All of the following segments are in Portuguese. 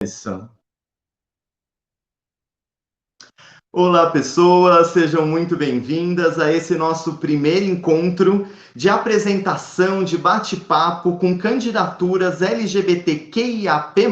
Isso. Olá, pessoas, sejam muito bem-vindas a esse nosso primeiro encontro de apresentação de bate-papo com candidaturas LGBTQIAP+,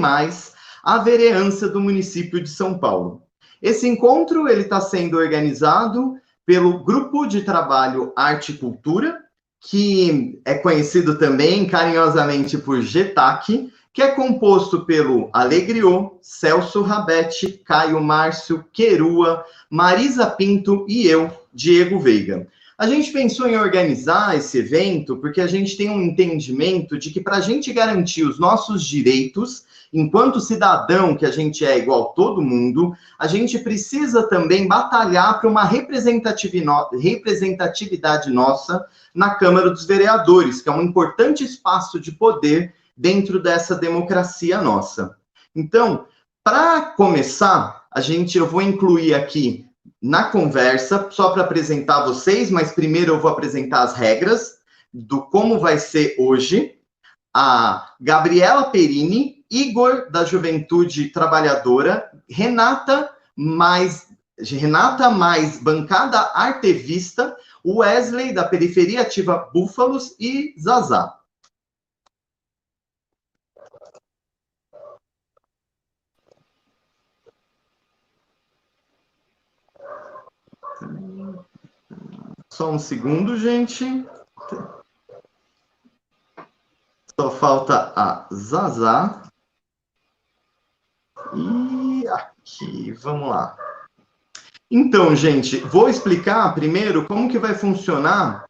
à vereança do município de São Paulo. Esse encontro ele está sendo organizado pelo Grupo de Trabalho Arte e Cultura, que é conhecido também carinhosamente por GETAC, que é composto pelo Alegriô, Celso Rabetti, Caio Márcio, Querua, Marisa Pinto e eu, Diego Veiga. A gente pensou em organizar esse evento porque a gente tem um entendimento de que para a gente garantir os nossos direitos, enquanto cidadão que a gente é igual a todo mundo, a gente precisa também batalhar para uma representatividade nossa na Câmara dos Vereadores, que é um importante espaço de poder dentro dessa democracia nossa. Então, para começar, eu vou incluir aqui na conversa, só para apresentar vocês, mas primeiro eu vou apresentar as regras do como vai ser hoje, a Gabriela Perini, Igor, da Juventude Trabalhadora, Renata mais bancada artevista, Wesley, da Periferia Ativa Búfalos e Zazá. Só um segundo, gente. Só falta a Zazá. E aqui, vamos lá. Então, gente, vou explicar primeiro como que vai funcionar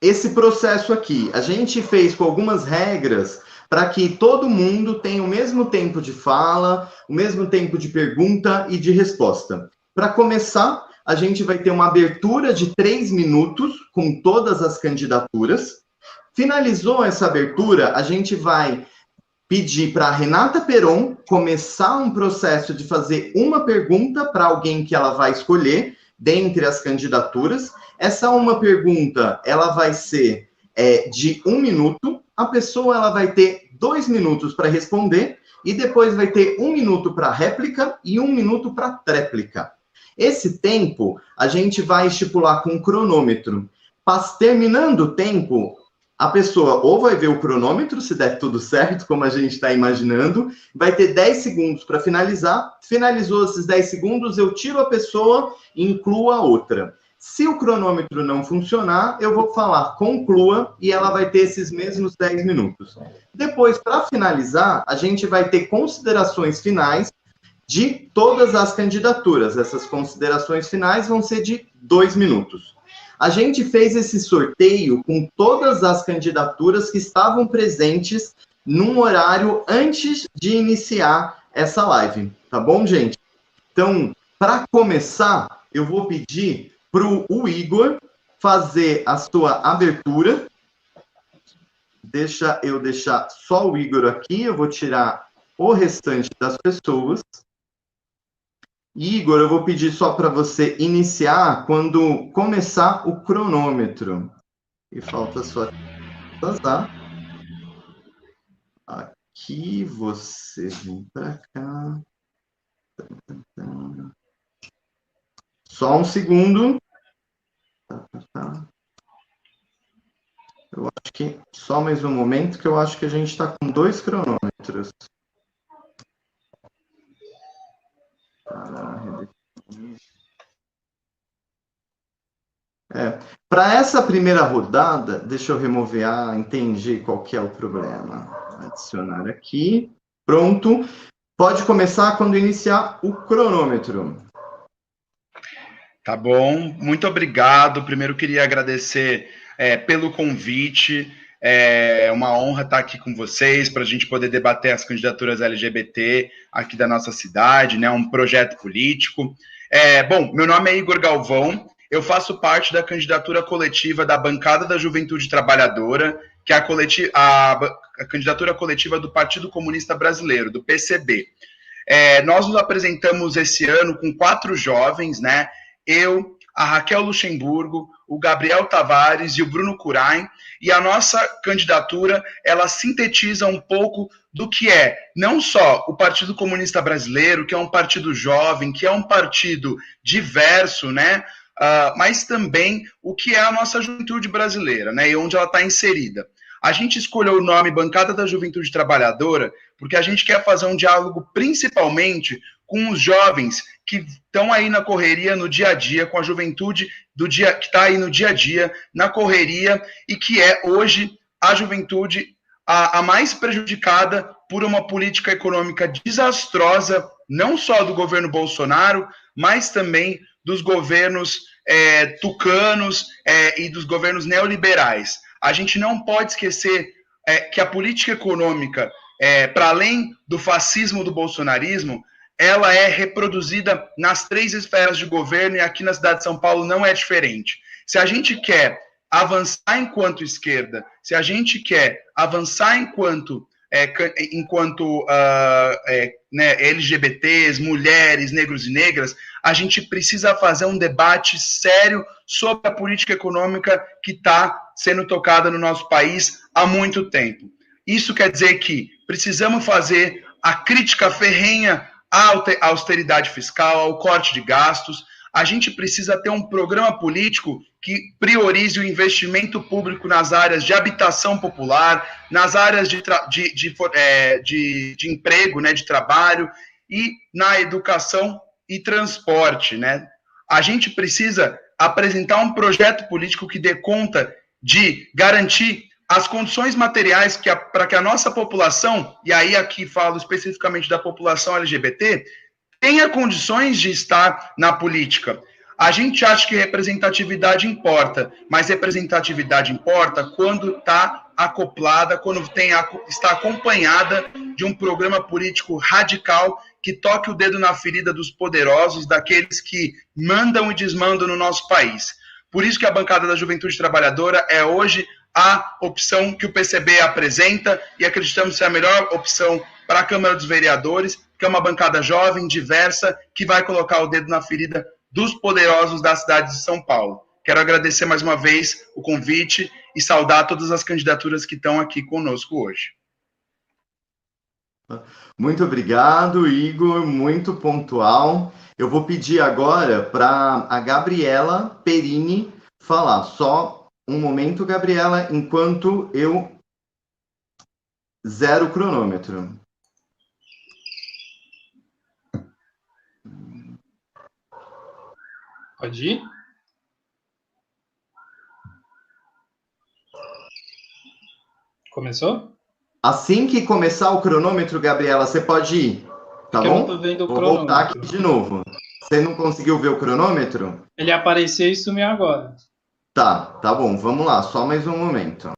esse processo aqui. A gente fez com algumas regras para que todo mundo tenha o mesmo tempo de fala, o mesmo tempo de pergunta e de resposta. Para começar, a gente vai ter uma abertura de 3 minutos com todas as candidaturas. Finalizou essa abertura, a gente vai pedir para a Renata Peron começar um processo de fazer uma pergunta para alguém que ela vai escolher dentre as candidaturas. Essa uma pergunta, ela vai ser de 1 minuto. A pessoa ela vai ter 2 minutos para responder e depois vai ter 1 minuto para réplica e 1 minuto para tréplica. Esse tempo, a gente vai estipular com um cronômetro. Terminando o tempo, a pessoa ou vai ver o cronômetro, se der tudo certo, como a gente está imaginando, vai ter 10 segundos para finalizar. Finalizou esses 10 segundos, eu tiro a pessoa e incluo a outra. Se o cronômetro não funcionar, eu vou falar conclua e ela vai ter esses mesmos 10 minutos. Depois, para finalizar, a gente vai ter considerações finais de todas as candidaturas. Essas considerações finais vão ser de 2 minutos. A gente fez esse sorteio com todas as candidaturas que estavam presentes num horário antes de iniciar essa live, tá bom, gente? Então, para começar, eu vou pedir para o Igor fazer a sua abertura. Deixa eu deixar só o Igor aqui, eu vou tirar o restante das pessoas. Igor, eu vou pedir só para você iniciar quando começar o cronômetro. E falta só Zazá. Aqui você vem para cá. Só um segundo. Eu acho que só mais um momento, que eu acho que a gente está com 2 cronômetros. Para essa primeira rodada, deixa eu remover, entendi qual que é o problema. Adicionar aqui, pronto. Pode começar quando iniciar o cronômetro. Tá bom, muito obrigado. Primeiro queria agradecer pelo convite. É uma honra estar aqui com vocês para a gente poder debater as candidaturas LGBT aqui da nossa cidade, né? Um projeto político. Bom, meu nome é Igor Galvão, eu faço parte da candidatura coletiva da Bancada da Juventude Trabalhadora, que é a candidatura coletiva do Partido Comunista Brasileiro, do PCB. Nós nos apresentamos esse ano com 4 jovens, né? Eu, a Raquel Luxemburgo, o Gabriel Tavares e o Bruno Curain, e a nossa candidatura, ela sintetiza um pouco do que é não só o Partido Comunista Brasileiro, que é um partido jovem, que é um partido diverso, né? Mas também o que é a nossa juventude brasileira, né? E onde ela está inserida. A gente escolheu o nome Bancada da Juventude Trabalhadora porque a gente quer fazer um diálogo principalmente com os jovens que estão aí na correria no dia a dia, com a juventude do dia que está aí no dia a dia, na correria, e que é hoje a juventude a mais prejudicada por uma política econômica desastrosa, não só do governo Bolsonaro, mas também dos governos tucanos e dos governos neoliberais. A gente não pode esquecer que a política econômica, para além do fascismo, do bolsonarismo, ela é reproduzida nas 3 esferas de governo, e aqui na cidade de São Paulo não é diferente. Se a gente quer avançar enquanto esquerda, se a gente quer avançar enquanto LGBTs, mulheres, negros e negras, a gente precisa fazer um debate sério sobre a política econômica que está sendo tocada no nosso país há muito tempo. Isso quer dizer que precisamos fazer a crítica ferrenha à austeridade fiscal, ao corte de gastos. A gente precisa ter um programa político que priorize o investimento público nas áreas de habitação popular, nas áreas de emprego, né, de trabalho, e na educação e transporte, né? A gente precisa apresentar um projeto político que dê conta de garantir as condições materiais para que a nossa população, e aí aqui falo especificamente da população LGBT, tenha condições de estar na política. A gente acha que representatividade importa, mas representatividade importa quando está acoplada, quando está acompanhada de um programa político radical que toque o dedo na ferida dos poderosos, daqueles que mandam e desmandam no nosso país. Por isso que a bancada da Juventude Trabalhadora é hoje a opção que o PCB apresenta, e acreditamos ser a melhor opção para a Câmara dos Vereadores, que é uma bancada jovem, diversa, que vai colocar o dedo na ferida dos poderosos da cidade de São Paulo. Quero agradecer mais uma vez o convite e saudar todas as candidaturas que estão aqui conosco hoje. Muito obrigado, Igor, muito pontual. Eu vou pedir agora para a Gabriela Perini falar. Só um momento, Gabriela, enquanto eu zero o cronômetro. Pode ir? Começou? Assim que começar o cronômetro, Gabriela, você pode ir, tá bom? Eu não tô vendo o Vou cronômetro. voltar aqui de novo. Você não conseguiu ver o cronômetro? Ele apareceu e sumiu agora. Tá bom, vamos lá, só mais um momento.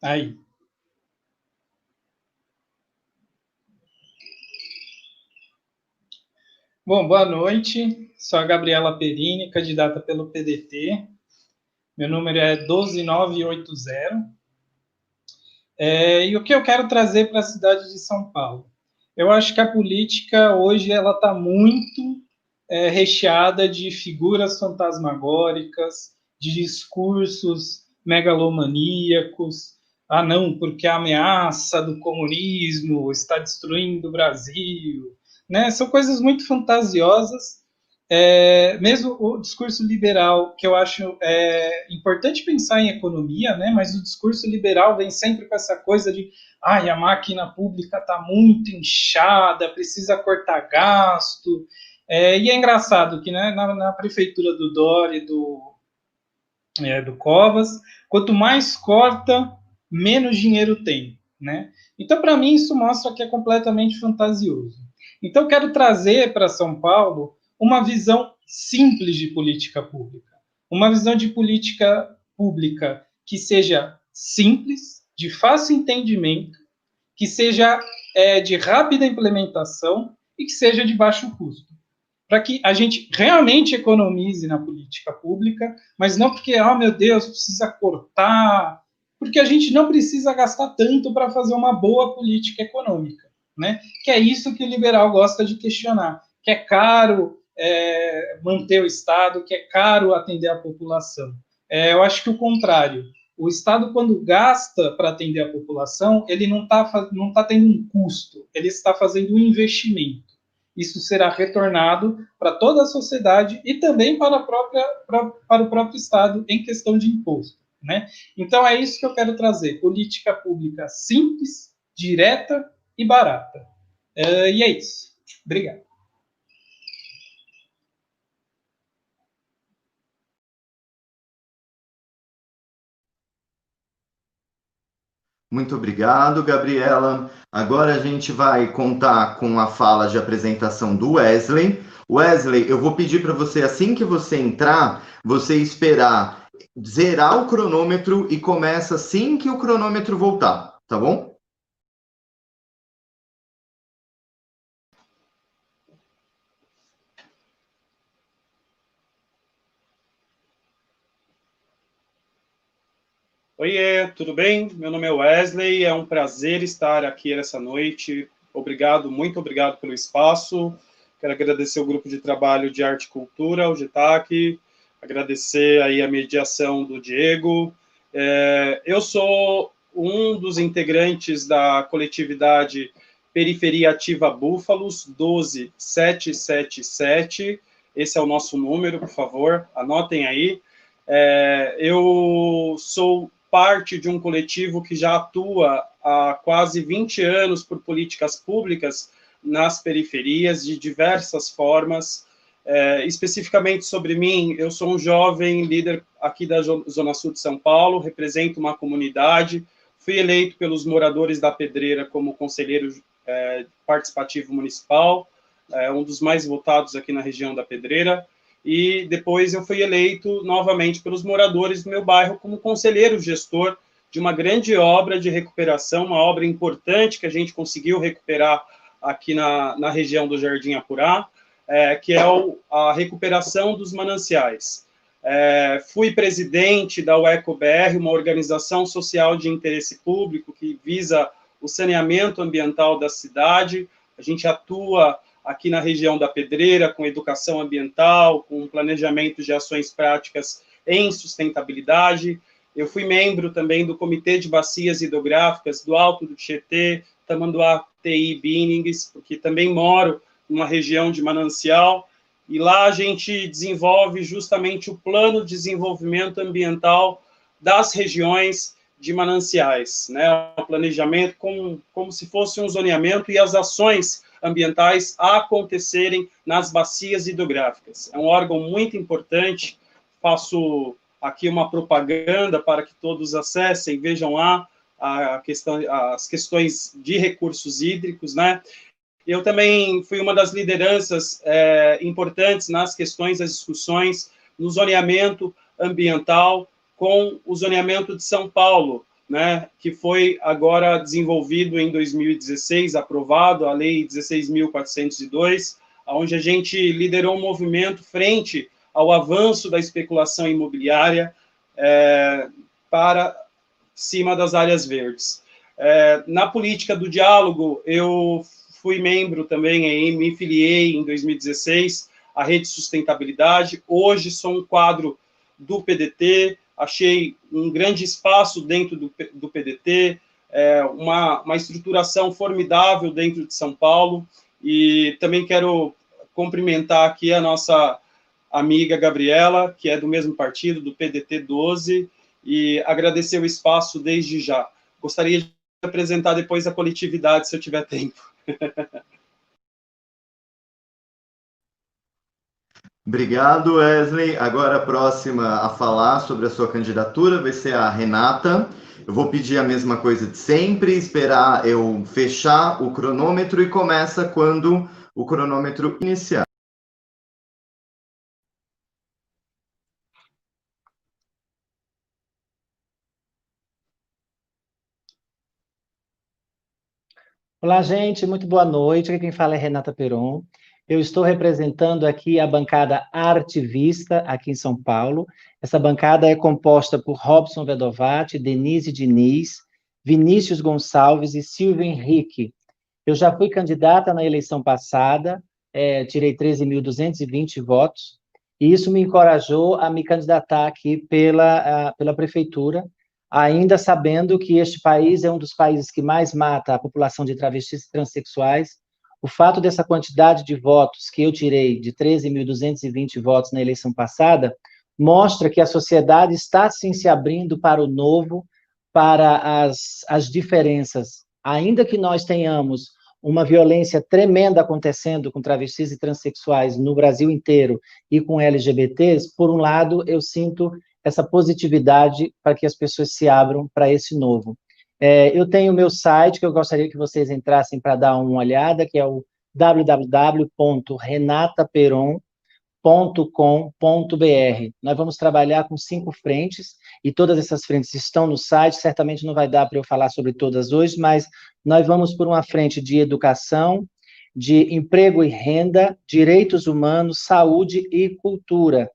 Aí. Bom, boa noite. Sou a Gabriela Perini, candidata pelo PDT. Meu número é 12980. E o que eu quero trazer para a cidade de São Paulo? Eu acho que a política hoje ela está muito recheada de figuras fantasmagóricas, de discursos megalomaníacos. Ah, não, porque a ameaça do comunismo está destruindo o Brasil. Né? São coisas muito fantasiosas. Mesmo o discurso liberal, que eu acho importante pensar em economia, né? Mas o discurso liberal vem sempre com essa coisa de a máquina pública está muito inchada, precisa cortar gasto. E é engraçado que, né, na prefeitura do Dória e do Covas, quanto mais corta, menos dinheiro tem. Né? Então, para mim, isso mostra que é completamente fantasioso. Então, eu quero trazer para São Paulo uma visão simples de política pública. Uma visão de política pública que seja simples, de fácil entendimento, que seja de rápida implementação e que seja de baixo custo. Para que a gente realmente economize na política pública, mas não porque, meu Deus, precisa cortar, porque a gente não precisa gastar tanto para fazer uma boa política econômica, né? Que é isso que o liberal gosta de questionar, que é caro manter o Estado, que é caro atender a população. Eu acho que o contrário. O Estado, quando gasta para atender a população, ele não tá tendo um custo, ele está fazendo um investimento. Isso será retornado para toda a sociedade e também para o próprio Estado em questão de imposto, né? Então, é isso que eu quero trazer. Política pública simples, direta e barata. E é isso. Obrigado. Muito obrigado, Gabriela. Agora a gente vai contar com a fala de apresentação do Wesley. Wesley, eu vou pedir para você, assim que você entrar, você esperar zerar o cronômetro e começa assim que o cronômetro voltar, tá bom? Oiê, tudo bem? Meu nome é Wesley, é um prazer estar aqui essa noite. Obrigado, muito obrigado pelo espaço. Quero agradecer o Grupo de Trabalho de Arte e Cultura, o GETAC, agradecer aí a mediação do Diego. Eu sou um dos integrantes da coletividade Periferia Ativa Búfalos, 12777. Esse é o nosso número, por favor, anotem aí. Eu sou parte de um coletivo que já atua há quase 20 anos por políticas públicas nas periferias, de diversas formas. Especificamente sobre mim, eu sou um jovem líder aqui da Zona Sul de São Paulo, represento uma comunidade, fui eleito pelos moradores da Pedreira como conselheiro participativo municipal, um dos mais votados aqui na região da Pedreira, e depois eu fui eleito novamente pelos moradores do meu bairro como conselheiro gestor de uma grande obra de recuperação, uma obra importante que a gente conseguiu recuperar aqui na região do Jardim Apurá, que é a recuperação dos mananciais. Fui presidente da UECO-BR, uma organização social de interesse público que visa o saneamento ambiental da cidade. A gente atua aqui na região da Pedreira, com educação ambiental, com planejamento de ações práticas em sustentabilidade. Eu fui membro também do Comitê de Bacias Hidrográficas do Alto do Tietê, Tamanduá, TI, Binnings, porque também moro numa região de manancial, e lá a gente desenvolve justamente o plano de desenvolvimento ambiental das regiões de mananciais, né? O planejamento como se fosse um zoneamento e as ações ambientais a acontecerem nas bacias hidrográficas. É um órgão muito importante, faço aqui uma propaganda para que todos acessem, vejam lá as questões de recursos hídricos, né? Eu também fui uma das lideranças importantes nas questões, das discussões no zoneamento ambiental com o zoneamento de São Paulo, né, que foi agora desenvolvido em 2016, aprovado, a Lei 16.402, onde a gente liderou um movimento frente ao avanço da especulação imobiliária para cima das áreas verdes. Na política do diálogo, eu fui membro também, me filiei em 2016 à Rede Sustentabilidade, hoje sou um quadro do PDT, achei um grande espaço dentro do PDT, uma estruturação formidável dentro de São Paulo, e também quero cumprimentar aqui a nossa amiga Gabriela, que é do mesmo partido, do PDT 12, e agradecer o espaço desde já. Gostaria de apresentar depois a coletividade, se eu tiver tempo. Obrigado, Wesley. Agora a próxima a falar sobre a sua candidatura vai ser a Renata. Eu vou pedir a mesma coisa de sempre, esperar eu fechar o cronômetro e começa quando o cronômetro iniciar. Olá, gente, muito boa noite. Aqui quem fala é Renata Peron. Eu estou representando aqui a bancada Artivista, aqui em São Paulo. Essa bancada é composta por Robson Vedovati, Denise Diniz, Vinícius Gonçalves e Silvio Henrique. Eu já fui candidata na eleição passada, tirei 13.220 votos, e isso me encorajou a me candidatar aqui pela prefeitura, ainda sabendo que este país é um dos países que mais mata a população de travestis e transexuais. O fato dessa quantidade de votos que eu tirei, de 13.220 votos na eleição passada, mostra que a sociedade está, sim, se abrindo para o novo, para as diferenças. Ainda que nós tenhamos uma violência tremenda acontecendo com travestis e transexuais no Brasil inteiro e com LGBTs, por um lado, eu sinto essa positividade para que as pessoas se abram para esse novo. Eu tenho o meu site, que eu gostaria que vocês entrassem para dar uma olhada, que é o www.renataperon.com.br. Nós vamos trabalhar com 5 frentes, e todas essas frentes estão no site. Certamente não vai dar para eu falar sobre todas hoje, mas nós vamos por uma frente de educação, de emprego e renda, direitos humanos, saúde e cultura.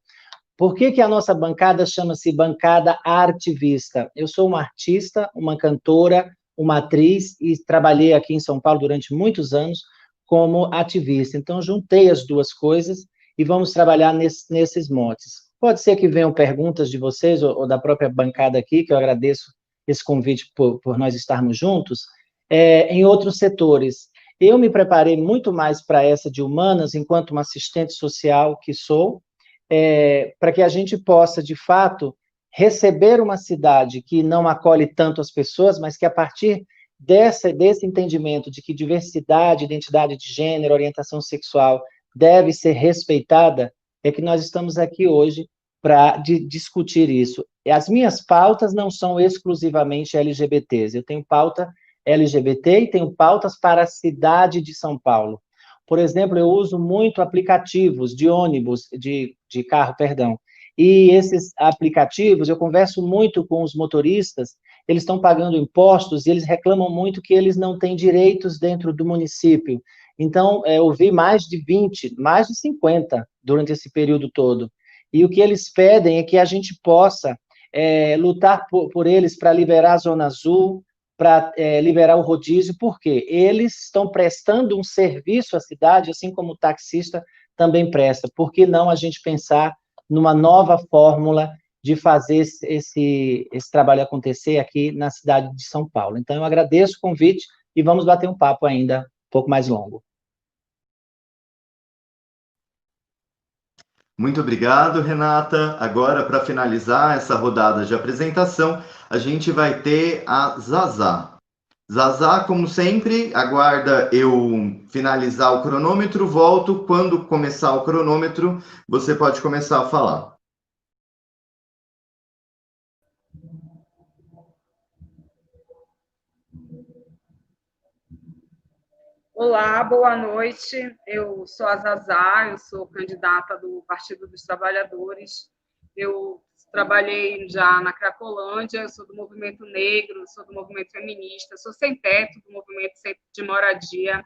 Por que a nossa bancada chama-se Bancada Artivista? Eu sou uma artista, uma cantora, uma atriz, e trabalhei aqui em São Paulo durante muitos anos como ativista. Então, juntei as duas coisas e vamos trabalhar nesses motes. Pode ser que venham perguntas de vocês ou da própria bancada aqui, que eu agradeço esse convite por nós estarmos juntos, em outros setores. Eu me preparei muito mais para essa de humanas, enquanto uma assistente social que sou, para que a gente possa, de fato, receber uma cidade que não acolhe tanto as pessoas, mas que, a partir desse entendimento de que diversidade, identidade de gênero, orientação sexual deve ser respeitada, é que nós estamos aqui hoje para discutir isso. As minhas pautas não são exclusivamente LGBTs, eu tenho pauta LGBT e tenho pautas para a cidade de São Paulo. Por exemplo, eu uso muito aplicativos de ônibus, de carro, perdão, e esses aplicativos, eu converso muito com os motoristas, eles estão pagando impostos e eles reclamam muito que eles não têm direitos dentro do município. Então, eu vi mais de 20, mais de 50 durante esse período todo. E o que eles pedem é que a gente possa lutar por eles para liberar a Zona Azul, para liberar o rodízio, porque eles estão prestando um serviço à cidade, assim como o taxista também presta. Por que não a gente pensar numa nova fórmula de fazer esse trabalho acontecer aqui na cidade de São Paulo? Então, eu agradeço o convite e vamos bater um papo ainda um pouco mais longo. Muito obrigado, Renata. Agora, para finalizar essa rodada de apresentação, a gente vai ter a Zazá. Zazá, como sempre, aguarda eu finalizar o cronômetro, volto. Quando começar o cronômetro, você pode começar a falar. Olá, boa noite. Eu sou a Zazá, eu sou candidata do Partido dos Trabalhadores. Eu trabalhei já na Cracolândia, eu sou do movimento negro, sou do movimento feminista, sou sem teto do movimento de moradia.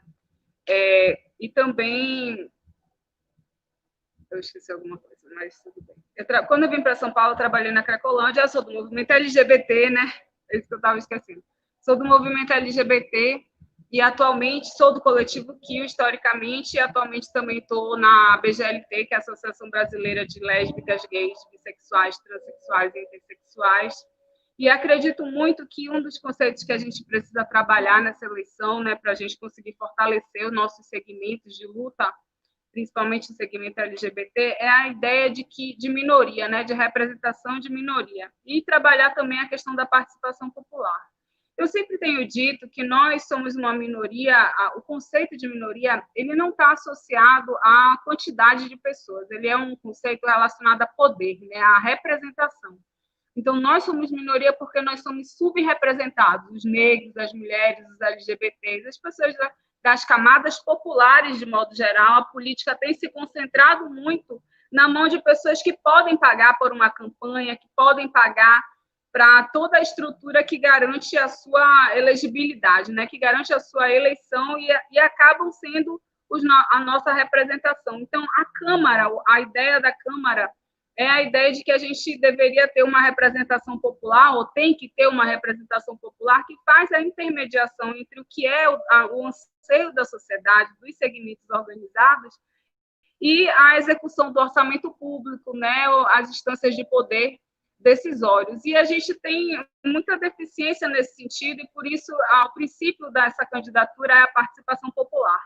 E também... Eu esqueci alguma coisa, mas tudo bem. Quando eu vim para São Paulo, eu trabalhei na Cracolândia, eu sou do movimento LGBT, né? É isso que eu estava esquecendo. Sou do movimento LGBT, e atualmente sou do coletivo KIO, historicamente, e atualmente também estou na BGLT, que é a Associação Brasileira de Lésbicas, Gays, Bissexuais, Transsexuais e Intersexuais. E acredito muito que um dos conceitos que a gente precisa trabalhar nessa eleição, né, para a gente conseguir fortalecer os nossos segmentos de luta, principalmente o segmento LGBT, é a ideia de minoria, né, de representação de minoria, e trabalhar também a questão da participação popular. Eu sempre tenho dito que nós somos uma minoria, o conceito de minoria, ele não está associado à quantidade de pessoas, ele é um conceito relacionado a poder, né, à representação. Então, nós somos minoria porque nós somos subrepresentados, os negros, as mulheres, os LGBTs, as pessoas das camadas populares, de modo geral. A política tem se concentrado muito na mão de pessoas que podem pagar por uma campanha, que podem pagar para toda a estrutura que garante a sua elegibilidade, né? Que garante a sua eleição e acabam sendo a nossa representação. Então, a Câmara, a ideia da Câmara é a ideia de que a gente deveria ter uma representação popular, ou tem que ter uma representação popular, que faz a intermediação entre o que é o anseio da sociedade, dos segmentos organizados, e a execução do orçamento público, né, as instâncias de poder decisórios. E a gente tem muita deficiência nesse sentido, e por isso o princípio dessa candidatura é a participação popular,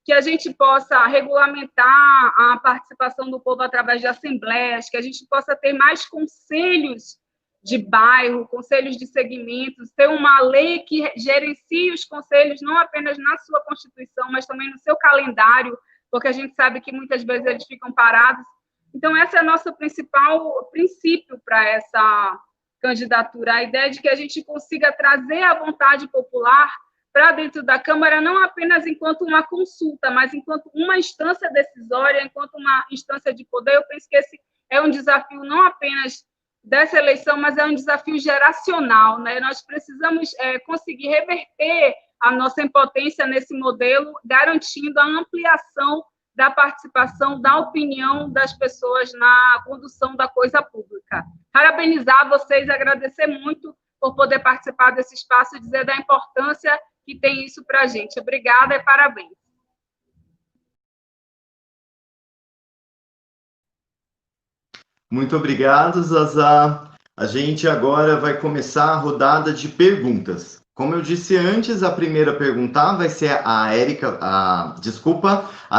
que a gente possa regulamentar a participação do povo através de assembleias, que a gente possa ter mais conselhos de bairro, conselhos de segmentos, ter uma lei que gerencie os conselhos não apenas na sua Constituição, mas também no seu calendário, porque a gente sabe que muitas vezes eles ficam parados. Então, esse é o nosso principal princípio para essa candidatura, a ideia de que a gente consiga trazer a vontade popular para dentro da Câmara, não apenas enquanto uma consulta, mas enquanto uma instância decisória, enquanto uma instância de poder. Eu penso que esse é um desafio não apenas dessa eleição, mas é um desafio geracional, né? Nós precisamos conseguir reverter a nossa impotência nesse modelo, garantindo a ampliação da participação, da opinião das pessoas na condução da coisa pública. Parabenizar vocês, agradecer muito por poder participar desse espaço e dizer da importância que tem isso para a gente. Obrigada e parabéns. Muito obrigado, Zazá. A gente agora vai começar a rodada de perguntas. Como eu disse antes, a primeira a perguntar vai ser a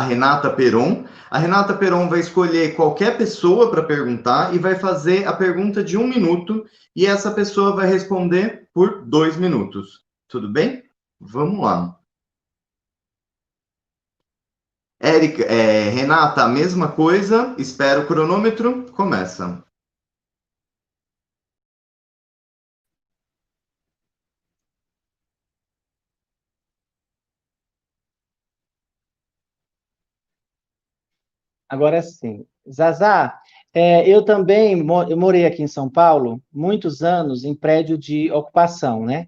Renata Peron. A Renata Peron vai escolher qualquer pessoa para perguntar e vai fazer a pergunta de 1 minuto, e essa pessoa vai responder por 2 minutos. Tudo bem? Vamos lá. Renata, a mesma coisa. Espera o cronômetro. Começa. Agora sim. Zazá, eu também eu morei aqui em São Paulo muitos anos em prédio de ocupação, né?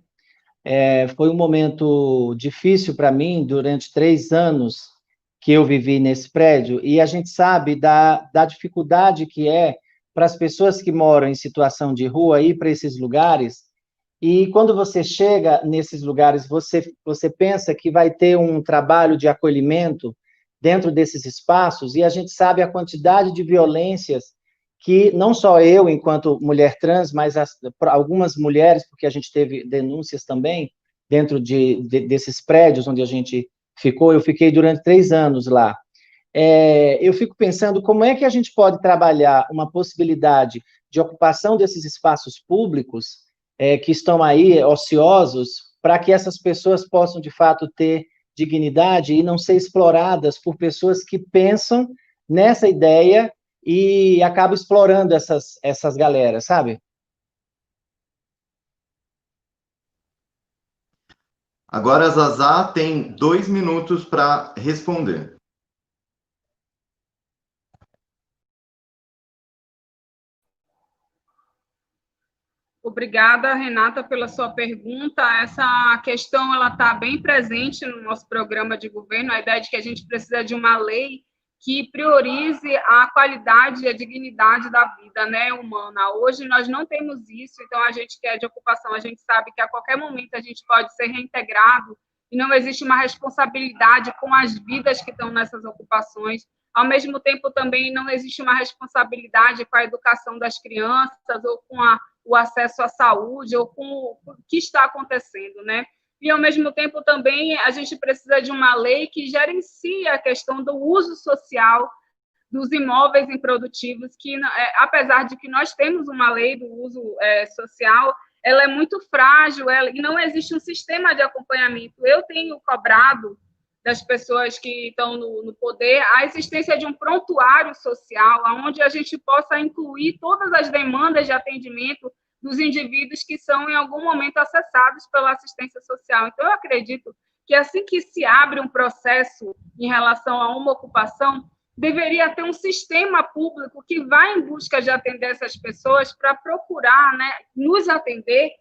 Foi um momento difícil para mim durante 3 anos que eu vivi nesse prédio, e a gente sabe da dificuldade que é para as pessoas que moram em situação de rua ir para esses lugares, e quando você chega nesses lugares, você pensa que vai ter um trabalho de acolhimento dentro desses espaços, e a gente sabe a quantidade de violências que não só eu, enquanto mulher trans, mas algumas mulheres, porque a gente teve denúncias também dentro desses prédios onde a gente ficou. Eu fiquei durante 3 anos lá. Eu fico pensando como é que a gente pode trabalhar uma possibilidade de ocupação desses espaços públicos que estão aí ociosos, para que essas pessoas possam, de fato, ter dignidade e não ser exploradas por pessoas que pensam nessa ideia e acabam explorando essas galeras, sabe? Agora a Zazá tem 2 minutos para responder. Obrigada, Renata, pela sua pergunta. Essa questão ela está bem presente no nosso programa de governo, a ideia de que a gente precisa de uma lei que priorize a qualidade e a dignidade da vida, né, humana. Hoje nós não temos isso, então a gente que é de ocupação, a gente sabe que a qualquer momento a gente pode ser reintegrado e não existe uma responsabilidade com as vidas que estão nessas ocupações. Ao mesmo tempo, também não existe uma responsabilidade com a educação das crianças ou com o acesso à saúde ou com o que está acontecendo, né? E, ao mesmo tempo, também a gente precisa de uma lei que gerencie a questão do uso social dos imóveis improdutivos, que, apesar de que nós temos uma lei do uso social, ela é muito frágil e não existe um sistema de acompanhamento. Eu tenho cobrado das pessoas que estão no poder a existência de um prontuário social, onde a gente possa incluir todas as demandas de atendimento dos indivíduos que são, em algum momento, acessados pela assistência social. Então, eu acredito que, assim que se abre um processo em relação a uma ocupação, deveria ter um sistema público que vá em busca de atender essas pessoas para procurar, né, nos atender,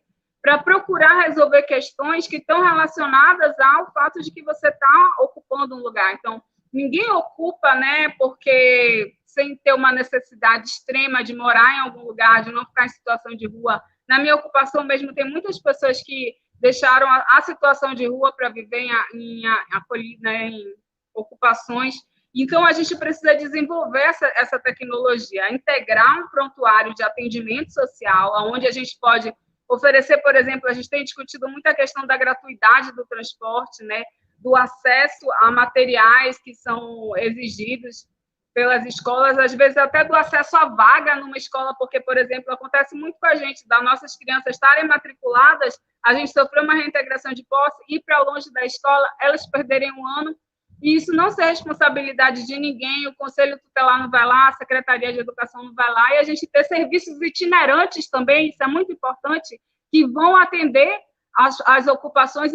para procurar resolver questões que estão relacionadas ao fato de que você está ocupando um lugar. Então, ninguém ocupa, né, porque sem ter uma necessidade extrema de morar em algum lugar, de não ficar em situação de rua. Na minha ocupação mesmo, tem muitas pessoas que deixaram a situação de rua para viver em ocupações. Então, a gente precisa desenvolver essa tecnologia, integrar um prontuário de atendimento social, onde a gente pode oferecer, por exemplo, a gente tem discutido muito a questão da gratuidade do transporte, né, do acesso a materiais que são exigidos pelas escolas, às vezes até do acesso à vaga numa escola, porque, por exemplo, acontece muito com a gente, das nossas crianças estarem matriculadas, a gente sofreu uma reintegração de posse, ir para longe da escola, elas perderem um ano, e isso não ser responsabilidade de ninguém, o Conselho Tutelar não vai lá, a Secretaria de Educação não vai lá, e a gente ter serviços itinerantes também, isso é muito importante, que vão atender as ocupações.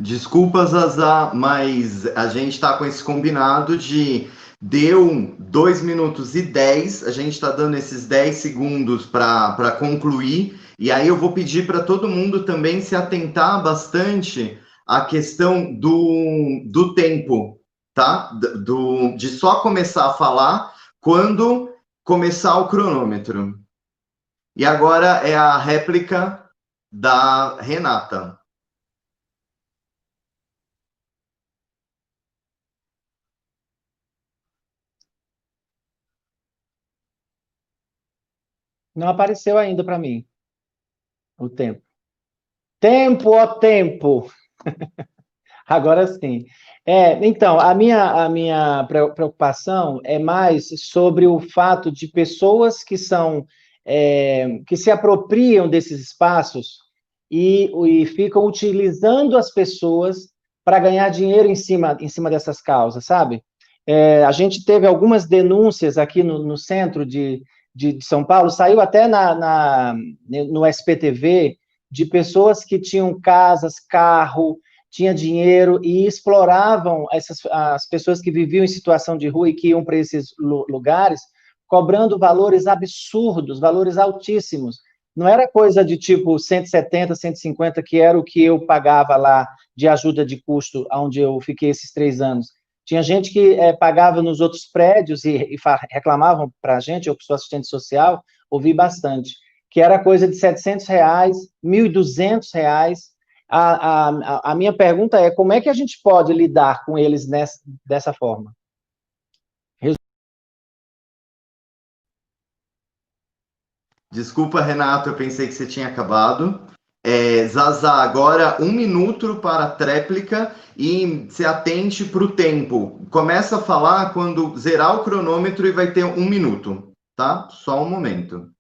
Desculpa, Zazá, mas a gente está com esse combinado de deu 2 minutos e 10, a gente está dando esses 10 segundos para concluir, e aí eu vou pedir para todo mundo também se atentar bastante à questão do tempo, tá? De só começar a falar quando começar o cronômetro. E agora é a réplica da Renata. Não apareceu ainda para mim o tempo. Tempo, ó tempo! Agora sim. Então, a minha preocupação é mais sobre o fato de pessoas que que se apropriam desses espaços e ficam utilizando as pessoas para ganhar dinheiro em cima dessas causas, sabe? A gente teve algumas denúncias aqui no centro de São Paulo, saiu até no SPTV, de pessoas que tinham casas, carro, tinha dinheiro e exploravam as pessoas que viviam em situação de rua e que iam para esses lugares, cobrando valores absurdos, valores altíssimos. Não era coisa de tipo 170, 150, que era o que eu pagava lá de ajuda de custo, onde eu fiquei esses 3 anos. Tinha gente que pagava nos outros prédios e reclamavam para a gente, eu que sou assistente social, ouvi bastante, que era coisa de R$700, R$1.200. A minha pergunta é, como é que a gente pode lidar com eles dessa forma? Desculpa, Renato, eu pensei que você tinha acabado. Zaza, agora 1 minuto para a tréplica e se atente para o tempo. Começa a falar quando zerar o cronômetro e vai ter 1 minuto, tá? Só um momento.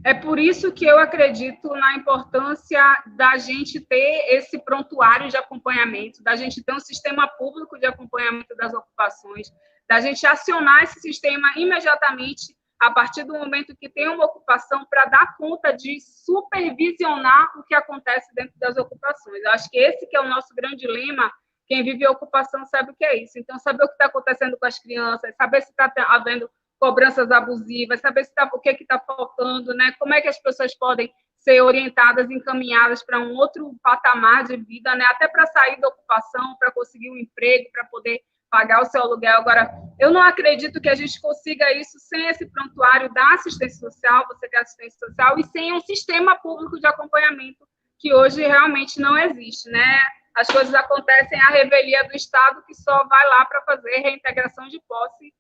É por isso que eu acredito na importância da gente ter esse prontuário de acompanhamento, da gente ter um sistema público de acompanhamento das ocupações, da gente acionar esse sistema imediatamente a partir do momento que tem uma ocupação para dar conta de supervisionar o que acontece dentro das ocupações. Eu acho que esse que é o nosso grande lema. Quem vive a ocupação sabe o que é isso. Então, saber o que está acontecendo com as crianças, saber se está havendo cobranças abusivas, saber o que está faltando, né? Como é que as pessoas podem ser orientadas, encaminhadas para um outro patamar de vida, né? Até para sair da ocupação, para conseguir um emprego, para poder pagar o seu aluguel. Agora, eu não acredito que a gente consiga isso sem esse prontuário da assistência social, você que é assistência social, e sem um sistema público de acompanhamento que hoje realmente não existe, né? As coisas acontecem à revelia do Estado, que só vai lá para fazer reintegração de posse.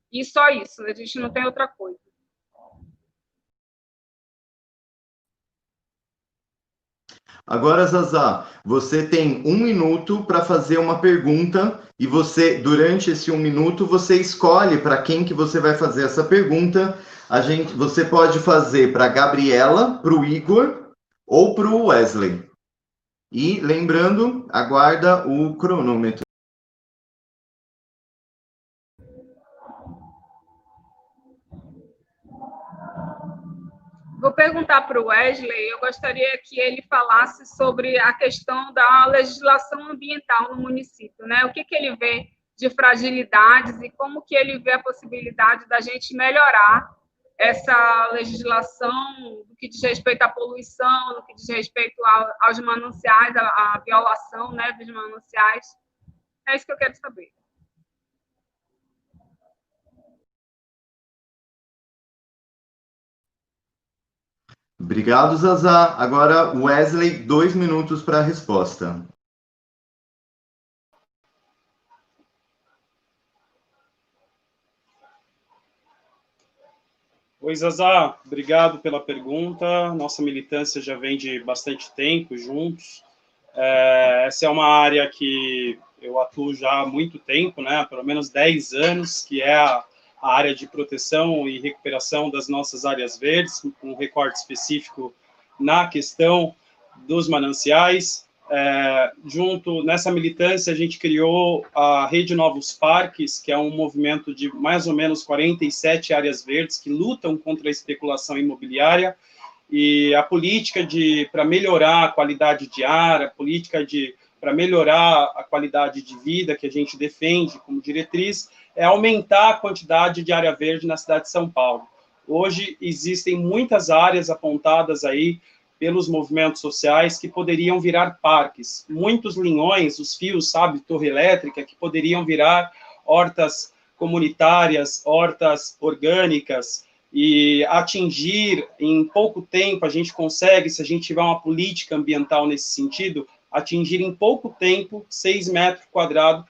E só isso, a gente não tem outra coisa. Agora, Zazá, você tem 1 minuto para fazer uma pergunta e você, durante esse 1 minuto, você escolhe para quem que você vai fazer essa pergunta. Você pode fazer para a Gabriela, para o Igor ou para o Wesley. E, lembrando, aguarda o cronômetro. Vou perguntar para o Wesley, eu gostaria que ele falasse sobre a questão da legislação ambiental no município, né? O que ele vê de fragilidades e como que ele vê a possibilidade da gente melhorar essa legislação no que diz respeito à poluição, no que diz respeito aos mananciais, à violação, né, dos mananciais. É isso que eu quero saber. Obrigado, Zazá. Agora, Wesley, 2 minutos para a resposta. Oi, Zazá, obrigado pela pergunta. Nossa militância já vem de bastante tempo juntos. Essa é uma área que eu atuo já há muito tempo, né? Pelo menos 10 anos, que é a área de proteção e recuperação das nossas áreas verdes, com um recorte específico na questão dos mananciais. Nessa militância, a gente criou a Rede Novos Parques, que é um movimento de mais ou menos 47 áreas verdes que lutam contra a especulação imobiliária, e a política para melhorar a qualidade de ar, a política para melhorar a qualidade de vida que a gente defende como diretriz, é aumentar a quantidade de área verde na cidade de São Paulo. Hoje existem muitas áreas apontadas aí pelos movimentos sociais que poderiam virar parques. Muitos linhões, os fios, sabe, torre elétrica, que poderiam virar hortas comunitárias, hortas orgânicas, e atingir em pouco tempo, a gente consegue, se a gente tiver uma política ambiental nesse sentido, atingir em pouco tempo 6 metros quadrados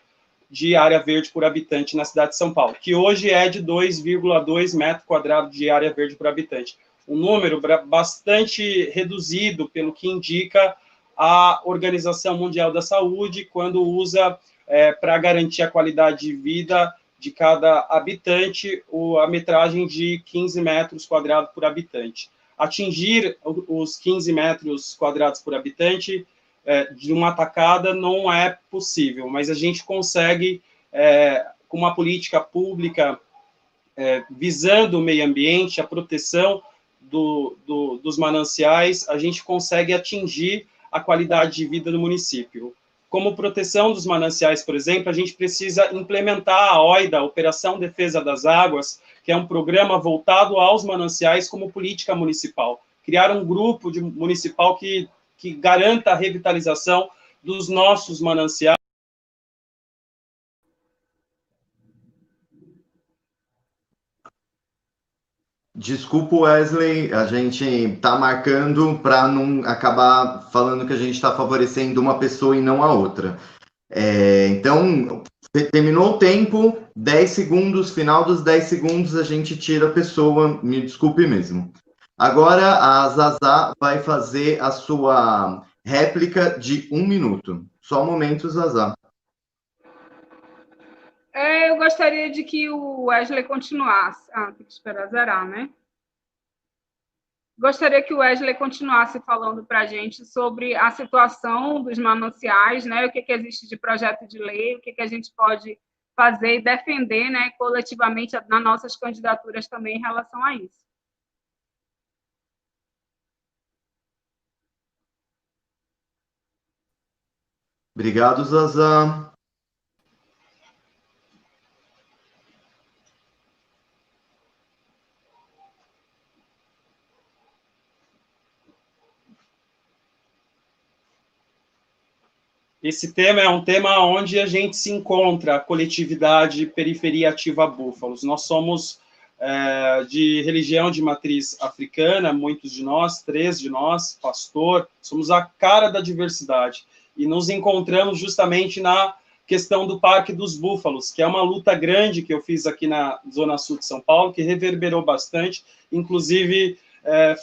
de área verde por habitante na cidade de São Paulo, que hoje é de 2,2 metros quadrados de área verde por habitante. Um número bastante reduzido, pelo que indica a Organização Mundial da Saúde, quando usa para garantir a qualidade de vida de cada habitante, a metragem de 15 metros quadrados por habitante. Atingir os 15 metros quadrados por habitante de uma tacada não é possível, mas a gente consegue, com uma política pública visando o meio ambiente, a proteção dos mananciais, a gente consegue atingir a qualidade de vida do município. Como proteção dos mananciais, por exemplo, a gente precisa implementar a OIDA, Operação Defesa das Águas, que é um programa voltado aos mananciais como política municipal. Criar um grupo municipal que garanta a revitalização dos nossos mananciais. Desculpa, Wesley, a gente está marcando para não acabar falando que a gente está favorecendo uma pessoa e não a outra. Então, terminou o tempo, 10 segundos, final dos 10 segundos, a gente tira a pessoa, me desculpe mesmo. Agora, a Zazá vai fazer a sua réplica de 1 minuto. Só um momento, Zazá. Eu gostaria de que o Wesley continuasse. Tem que esperar zerar, né? Gostaria que o Wesley continuasse falando para a gente sobre a situação dos mananciais, né? O que existe de projeto de lei, o que a gente pode fazer e defender, né, coletivamente nas nossas candidaturas também em relação a isso. Obrigado, Zazá. Esse tema é um tema onde a gente se encontra, a coletividade Periferia Ativa Búfalos. Nós somos de religião de matriz africana, muitos de nós, 3 de nós, pastor, somos a cara da diversidade. E nos encontramos justamente na questão do Parque dos Búfalos, que é uma luta grande que eu fiz aqui na Zona Sul de São Paulo, que reverberou bastante, inclusive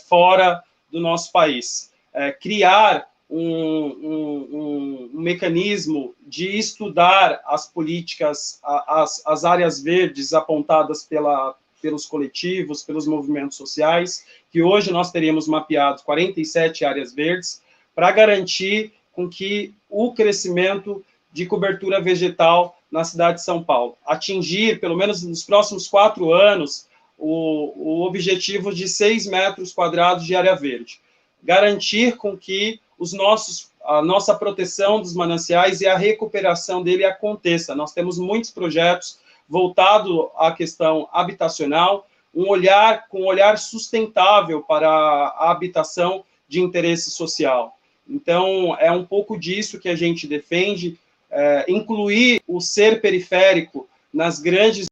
fora do nosso país. Criar um mecanismo de estudar as políticas, as áreas verdes apontadas pelos coletivos, pelos movimentos sociais, que hoje nós teríamos mapeado 47 áreas verdes, para garantir com que o crescimento de cobertura vegetal na cidade de São Paulo, atingir, pelo menos nos próximos 4 anos, o objetivo de 6 metros quadrados de área verde. Garantir com que a nossa proteção dos mananciais e a recuperação dele aconteça. Nós temos muitos projetos voltados à questão habitacional, um olhar sustentável para a habitação de interesse social. Então, é um pouco disso que a gente defende, incluir o ser periférico nas grandes...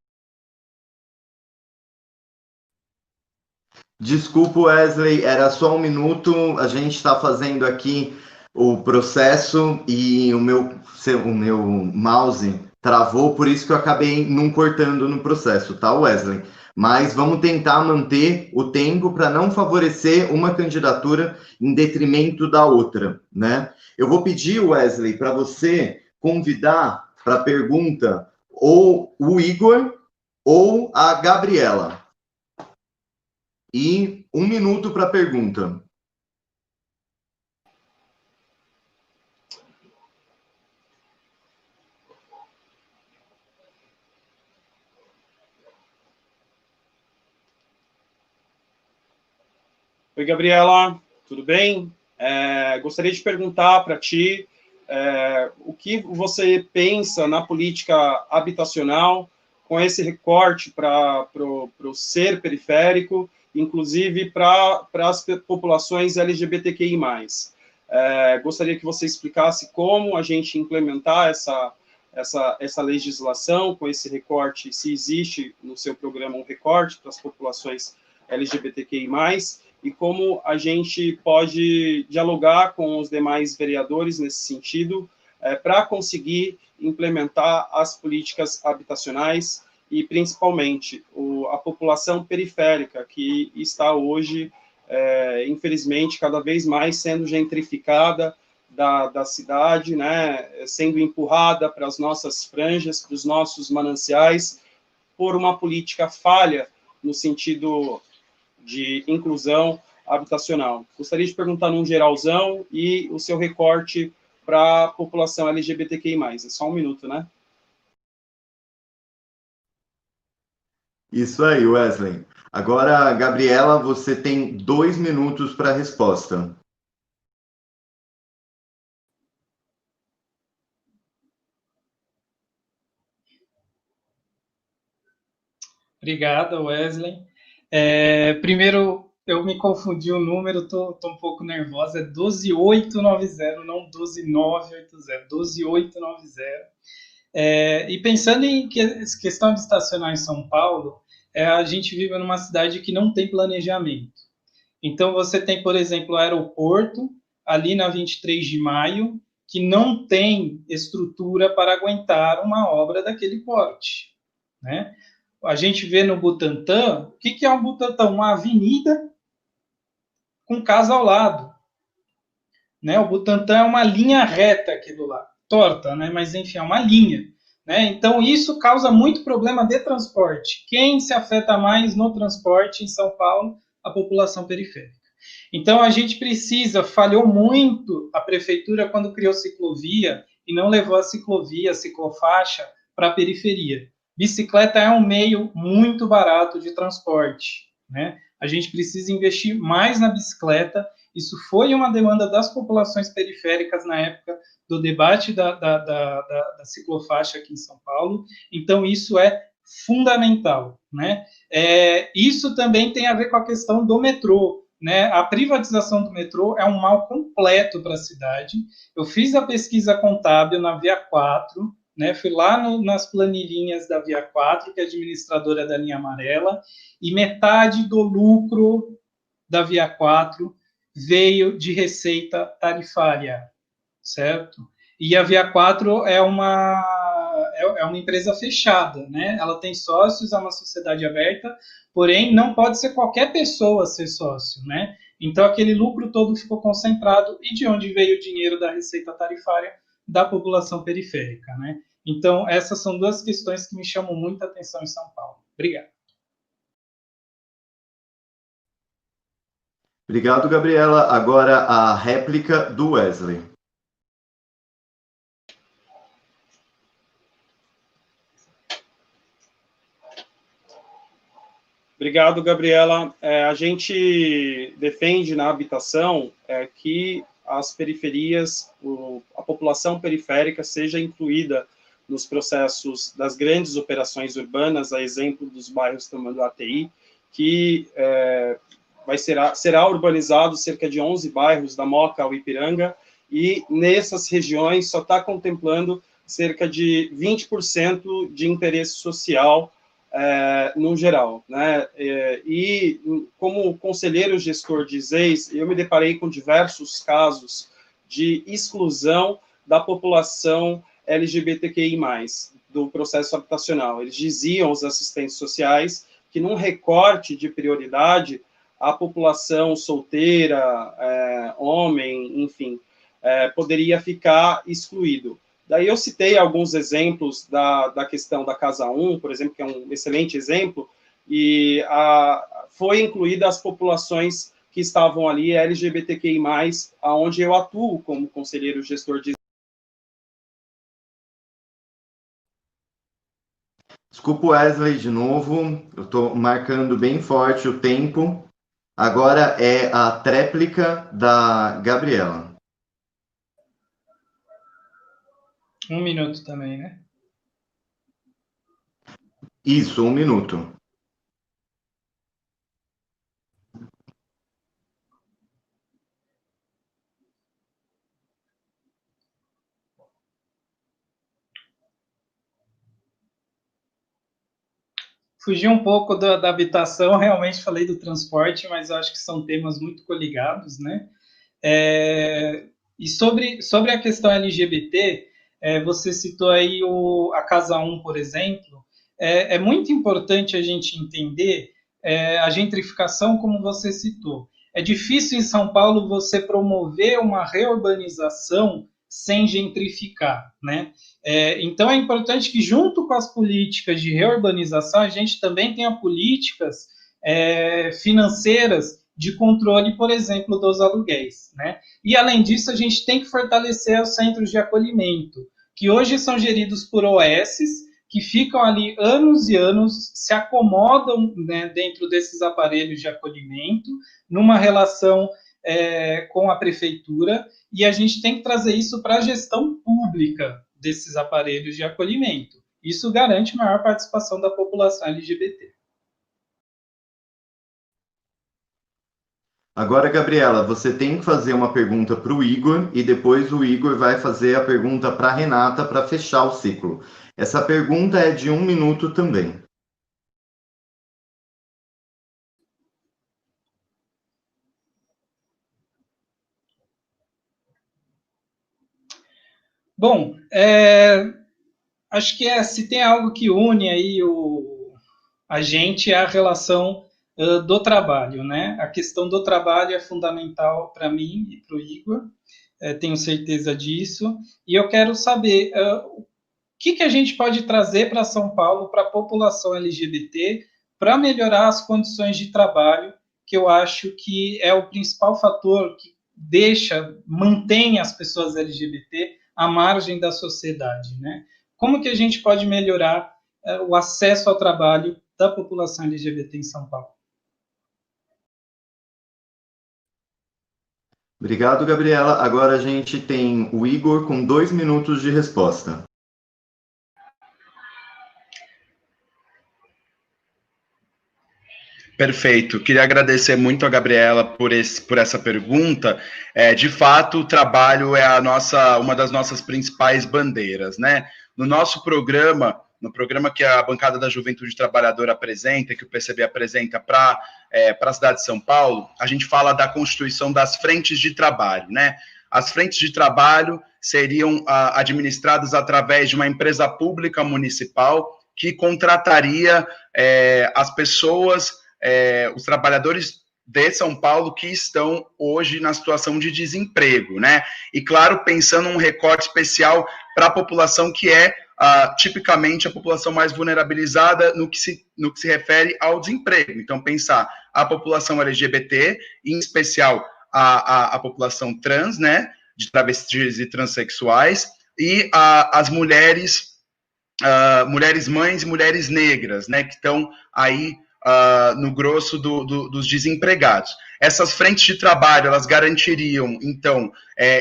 Desculpa, Wesley, era só um minuto, a gente está fazendo aqui o processo e o meu mouse travou, por isso que eu acabei não cortando no processo, tá, Wesley? Mas vamos tentar manter o tempo para não favorecer uma candidatura em detrimento da outra, né? Eu vou pedir, Wesley, para você convidar para a pergunta ou o Igor ou a Gabriela. E 1 minuto para a pergunta. Oi, Gabriela, tudo bem? Gostaria de perguntar para ti o que você pensa na política habitacional com esse recorte para o ser periférico, inclusive para as populações LGBTQI+. Gostaria que você explicasse como a gente implementar essa legislação com esse recorte, se existe no seu programa um recorte para as populações LGBTQI+, e como a gente pode dialogar com os demais vereadores nesse sentido, para conseguir implementar as políticas habitacionais e, principalmente, a população periférica, que está hoje, infelizmente, cada vez mais sendo gentrificada da cidade, né, sendo empurrada para as nossas franjas, para os nossos mananciais, por uma política falha no sentido de inclusão habitacional. Gostaria de perguntar num geralzão e o seu recorte para a população LGBTQI+. É só 1 minuto, né? Isso aí, Wesley. Agora, Gabriela, você tem 2 minutos para a resposta. Obrigado, Wesley. Primeiro, eu me confundi o número, estou um pouco nervosa, é 12890, não 12980, 12890. E pensando em questão de estacionar em São Paulo, a gente vive numa cidade que não tem planejamento. Então, você tem, por exemplo, o aeroporto, ali na 23 de maio, que não tem estrutura para aguentar uma obra daquele porte, né? A gente vê no Butantã, o que é um Butantã? Uma avenida com casa ao lado, né? O Butantã é uma linha reta aquilo lá, torta, né? Mas enfim, é uma linha, né? Então isso causa muito problema de transporte. Quem se afeta mais no transporte em São Paulo? A população periférica. Então a gente falhou muito a prefeitura quando criou ciclovia e não levou a ciclovia, a ciclofaixa para a periferia. Bicicleta é um meio muito barato de transporte, né? A gente precisa investir mais na bicicleta. Isso foi uma demanda das populações periféricas na época do debate da ciclofaixa aqui em São Paulo. Então, isso é fundamental, né? Isso também tem a ver com a questão do metrô, né? A privatização do metrô é um mal completo para a cidade. Eu fiz a pesquisa contábil na Via 4, né, fui lá nas planilhinhas da Via 4, que é administradora da linha amarela, e metade do lucro da Via 4 veio de receita tarifária, certo? E a Via 4 é uma empresa fechada, né? Ela tem sócios, é uma sociedade aberta, porém não pode ser qualquer pessoa ser sócio, né? Então aquele lucro todo ficou concentrado, e de onde veio o dinheiro da receita tarifária? Da população periférica, né? Então, essas são 2 questões que me chamam muita atenção em São Paulo. Obrigado. Obrigado, Gabriela. Agora a réplica do Wesley. Obrigado, Gabriela. A gente defende na habitação que as periferias, a população periférica seja incluída nos processos das grandes operações urbanas, a exemplo dos bairros Tamanduateí, que será urbanizado cerca de 11 bairros, da Moca ao Ipiranga, e nessas regiões só está contemplando cerca de 20% de interesse social no geral, né? E como conselheiro gestor de ZEIS, eu me deparei com diversos casos de exclusão da população LGBTQI+, do processo habitacional. Eles diziam, os assistentes sociais, que num recorte de prioridade, a população solteira, homem, enfim, poderia ficar excluído. Daí eu citei alguns exemplos da questão da Casa 1, por exemplo, que é um excelente exemplo, e foi incluída as populações que estavam ali, LGBTQI+, aonde eu atuo como conselheiro gestor de... Desculpa, Wesley, de novo, eu estou marcando bem forte o tempo. Agora é a tréplica da Gabriela. 1 minuto também, né? Isso, 1 minuto. Fugi um pouco da habitação, realmente falei do transporte, mas eu acho que são temas muito coligados, né? E sobre a questão LGBT, você citou aí a Casa 1, por exemplo. É muito importante a gente entender a gentrificação, como você citou. É difícil em São Paulo você promover uma reurbanização sem gentrificar, né? Então é importante que, junto com as políticas de reurbanização, a gente também tenha políticas financeiras de controle, por exemplo, dos aluguéis, né? E, além disso, a gente tem que fortalecer os centros de acolhimento, que hoje são geridos por OSs, que ficam ali anos e anos, se acomodam, né, dentro desses aparelhos de acolhimento, numa relação com a prefeitura, e a gente tem que trazer isso para a gestão pública desses aparelhos de acolhimento. Isso garante maior participação da população LGBT. Agora, Gabriela, você tem que fazer uma pergunta para o Igor e depois o Igor vai fazer a pergunta para a Renata para fechar o ciclo. Essa pergunta é de 1 minuto também. Bom, acho que se tem algo que une aí a gente é a relação do trabalho, né? A questão do trabalho é fundamental para mim e para o Igor, tenho certeza disso, e eu quero saber o que a gente pode trazer para São Paulo, para a população LGBT, para melhorar as condições de trabalho, que eu acho que é o principal fator que mantém as pessoas LGBT à margem da sociedade, né? Como que a gente pode melhorar o acesso ao trabalho da população LGBT em São Paulo? Obrigado, Gabriela. Agora a gente tem o Igor com 2 minutos de resposta. Perfeito. Queria agradecer muito a Gabriela por essa pergunta. De fato, o trabalho é uma das nossas principais bandeiras, né? No nosso programa, no programa que a Bancada da Juventude Trabalhadora apresenta, que o PCB apresenta para a cidade de São Paulo, a gente fala da constituição das frentes de trabalho, né? As frentes de trabalho seriam administradas através de uma empresa pública municipal que contrataria as pessoas, os trabalhadores de São Paulo que estão hoje na situação de desemprego, né? E, claro, pensando um recorte especial para a população que é tipicamente a população mais vulnerabilizada no que se refere ao desemprego. Então, pensar a população LGBT, em especial a população trans, né? De travestis e transexuais, e as mulheres mães e mulheres negras, né? Que estão aí no grosso dos desempregados. Essas frentes de trabalho, elas garantiriam, então,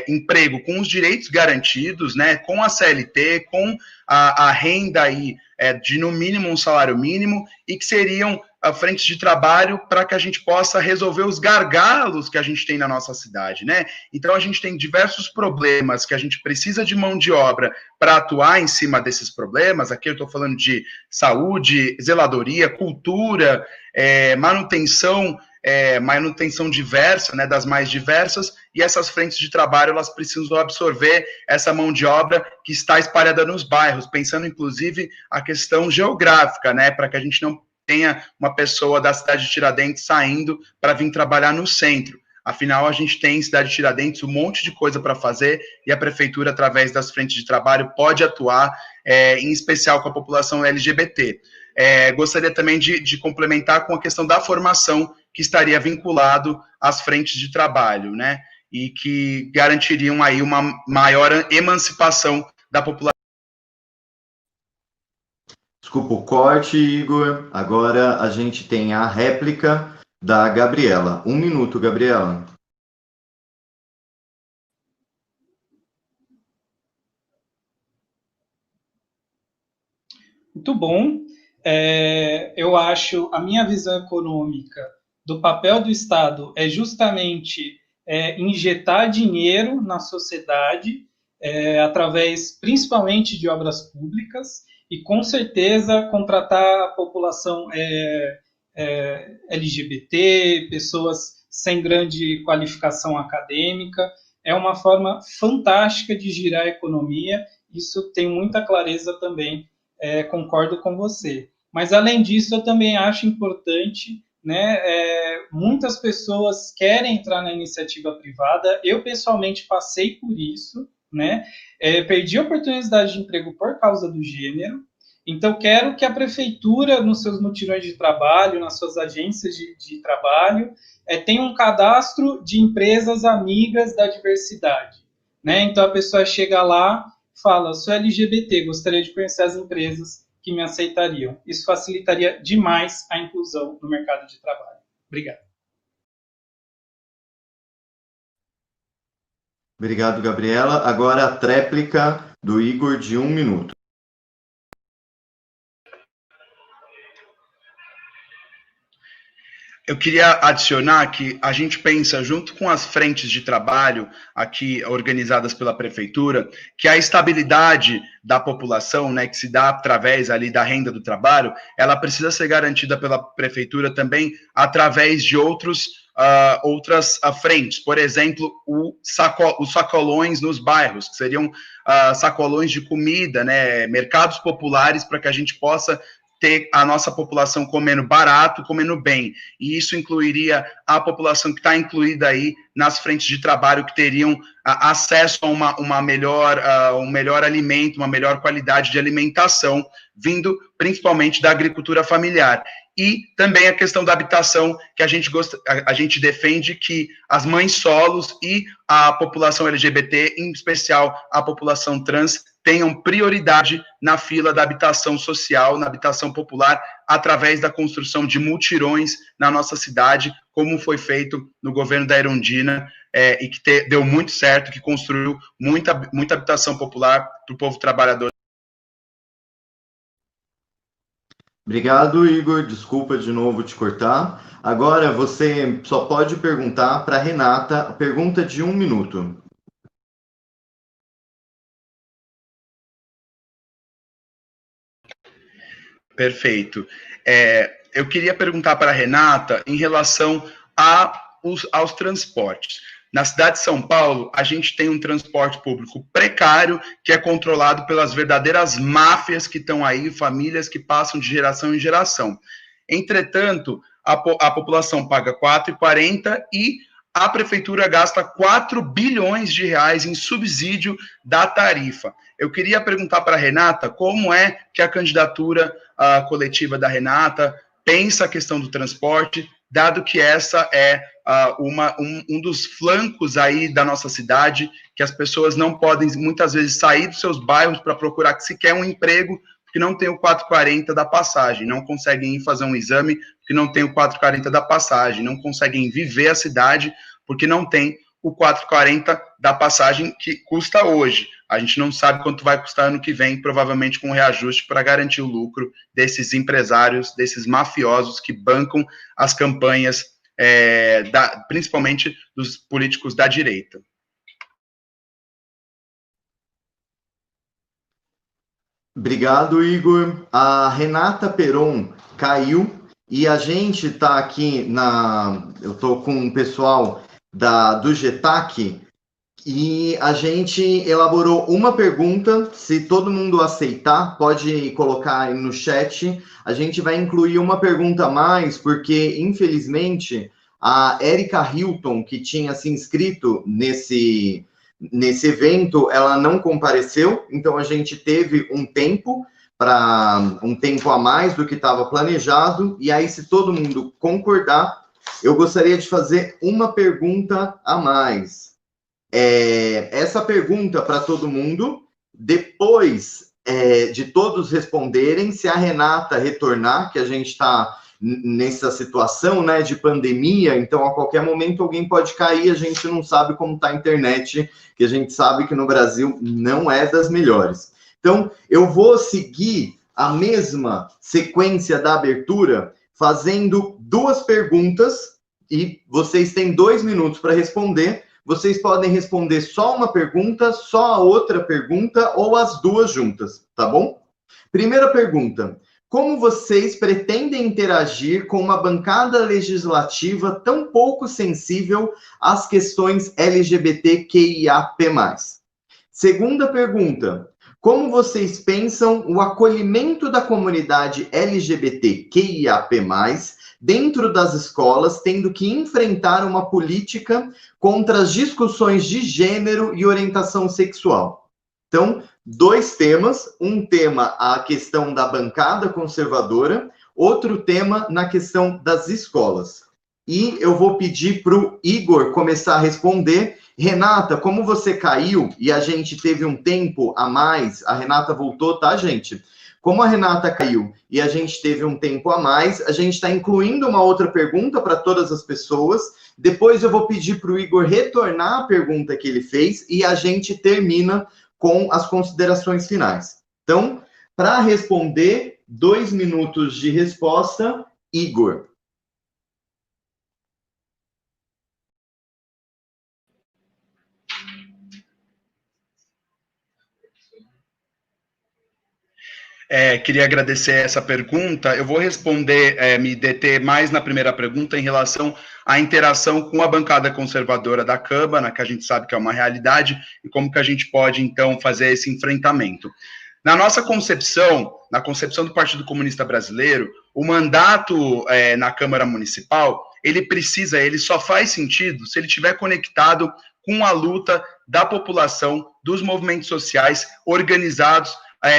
emprego com os direitos garantidos, né, com a CLT, com a renda aí de no mínimo um salário mínimo, e que seriam frentes de trabalho para que a gente possa resolver os gargalos que a gente tem na nossa cidade, né? Então, a gente tem diversos problemas que a gente precisa de mão de obra para atuar em cima desses problemas. Aqui eu estou falando de saúde, zeladoria, cultura, manutenção diversa, né, das mais diversas, e essas frentes de trabalho, elas precisam absorver essa mão de obra que está espalhada nos bairros, pensando, inclusive, a questão geográfica, né, para que a gente não tenha uma pessoa da cidade de Tiradentes saindo para vir trabalhar no centro. Afinal, a gente tem em cidade de Tiradentes um monte de coisa para fazer, e a prefeitura, através das frentes de trabalho, pode atuar, em especial com a população LGBT. Gostaria também de complementar com a questão da formação, que estaria vinculado às frentes de trabalho, né, e que garantiriam aí uma maior emancipação da população. Desculpa o corte, Igor. Agora a gente tem a réplica da Gabriela. 1 minuto, Gabriela. Muito bom. Eu acho, a minha visão econômica do papel do Estado é justamente injetar dinheiro na sociedade, através principalmente de obras públicas, e com certeza contratar a população LGBT, pessoas sem grande qualificação acadêmica. É uma forma fantástica de girar a economia. Isso tem muita clareza também, concordo com você. Mas, além disso, eu também acho importante, né, muitas pessoas querem entrar na iniciativa privada. Eu, pessoalmente, passei por isso, né? Perdi a oportunidade de emprego por causa do gênero. Então, quero que a prefeitura, nos seus mutirões de trabalho, nas suas agências de trabalho, tenha um cadastro de empresas amigas da diversidade, né? Então, a pessoa chega lá, fala, sou LGBT, gostaria de conhecer as empresas que me aceitariam. Isso facilitaria demais a inclusão no mercado de trabalho. Obrigado. Obrigado, Gabriela. Agora a tréplica do Igor de 1 minuto. Eu queria adicionar que a gente pensa, junto com as frentes de trabalho aqui organizadas pela prefeitura, que a estabilidade da população, né, que se dá através ali da renda do trabalho, ela precisa ser garantida pela prefeitura também através de outras frentes. Por exemplo, os sacolões nos bairros, que seriam sacolões de comida, né, mercados populares, para que a gente possa ter a nossa população comendo barato, comendo bem. E isso incluiria a população que está incluída aí nas frentes de trabalho, que teriam acesso a um melhor alimento, uma melhor qualidade de alimentação, vindo principalmente da agricultura familiar. E também a questão da habitação, que a gente defende que as mães solos e a população LGBT, em especial a população trans, tenham prioridade na fila da habitação social, na habitação popular, através da construção de mutirões na nossa cidade, como foi feito no governo da Erundina, e que deu muito certo, que construiu muita habitação popular para o povo trabalhador. Obrigado, Igor. Desculpa de novo te cortar. Agora você só pode perguntar para a Renata, pergunta de 1 minuto. Perfeito. Eu queria perguntar para a Renata em relação aos transportes. Na cidade de São Paulo, a gente tem um transporte público precário, que é controlado pelas verdadeiras máfias que estão aí, famílias que passam de geração em geração. Entretanto, a população paga R$ 4,40 e a prefeitura gasta 4 bilhões de reais em subsídio da tarifa. Eu queria perguntar para a Renata como é que a candidatura coletiva da Renata pensa a questão do transporte, dado que essa é um dos flancos aí da nossa cidade, que as pessoas não podem, muitas vezes, sair dos seus bairros para procurar sequer um emprego, porque não tem o 440 da passagem, não conseguem ir fazer um exame porque não tem o 440 da passagem, não conseguem viver a cidade porque não tem o 440 da passagem que custa hoje. A gente não sabe quanto vai custar ano que vem, provavelmente com reajuste para garantir o lucro desses empresários, desses mafiosos que bancam as campanhas, principalmente dos políticos da direita. Obrigado, Igor. A Renata Peron caiu e a gente está aqui eu estou com o pessoal do GETAC e a gente elaborou uma pergunta. Se todo mundo aceitar, pode colocar aí no chat. A gente vai incluir uma pergunta a mais, porque, infelizmente, a Erika Hilton, que tinha se inscrito nesse evento, ela não compareceu, então a gente teve um tempo a mais do que estava planejado, e aí, se todo mundo concordar, eu gostaria de fazer uma pergunta a mais. Essa pergunta para todo mundo, depois de todos responderem, se a Renata retornar, que a gente está nessa situação, né, de pandemia, então a qualquer momento alguém pode cair, a gente não sabe como está a internet, que a gente sabe que no Brasil não é das melhores. Então, eu vou seguir a mesma sequência da abertura, fazendo duas perguntas, e vocês têm 2 minutos para responder. Vocês podem responder só uma pergunta, só a outra pergunta, ou as duas juntas, tá bom? Primeira pergunta: como vocês pretendem interagir com uma bancada legislativa tão pouco sensível às questões LGBTQIAP+. Segunda pergunta: como vocês pensam o acolhimento da comunidade LGBTQIAP+, dentro das escolas, tendo que enfrentar uma política contra as discussões de gênero e orientação sexual? Então, 2 temas, um tema a questão da bancada conservadora, outro tema na questão das escolas. E eu vou pedir para o Igor começar a responder. Renata, como você caiu e a gente teve um tempo a mais, a Renata voltou, tá, gente? Como a Renata caiu e a gente teve um tempo a mais, a gente está incluindo uma outra pergunta para todas as pessoas. Depois eu vou pedir para o Igor retornar a pergunta que ele fez e a gente termina com as considerações finais. Então, para responder, 2 minutos de resposta, Igor. Queria agradecer essa pergunta. Eu vou responder, me deter mais na primeira pergunta em relação à interação com a bancada conservadora da Câmara, que a gente sabe que é uma realidade, e como que a gente pode, então, fazer esse enfrentamento. Na nossa concepção, na concepção do Partido Comunista Brasileiro, o mandato na Câmara Municipal, ele só faz sentido se ele estiver conectado com a luta da população, dos movimentos sociais organizados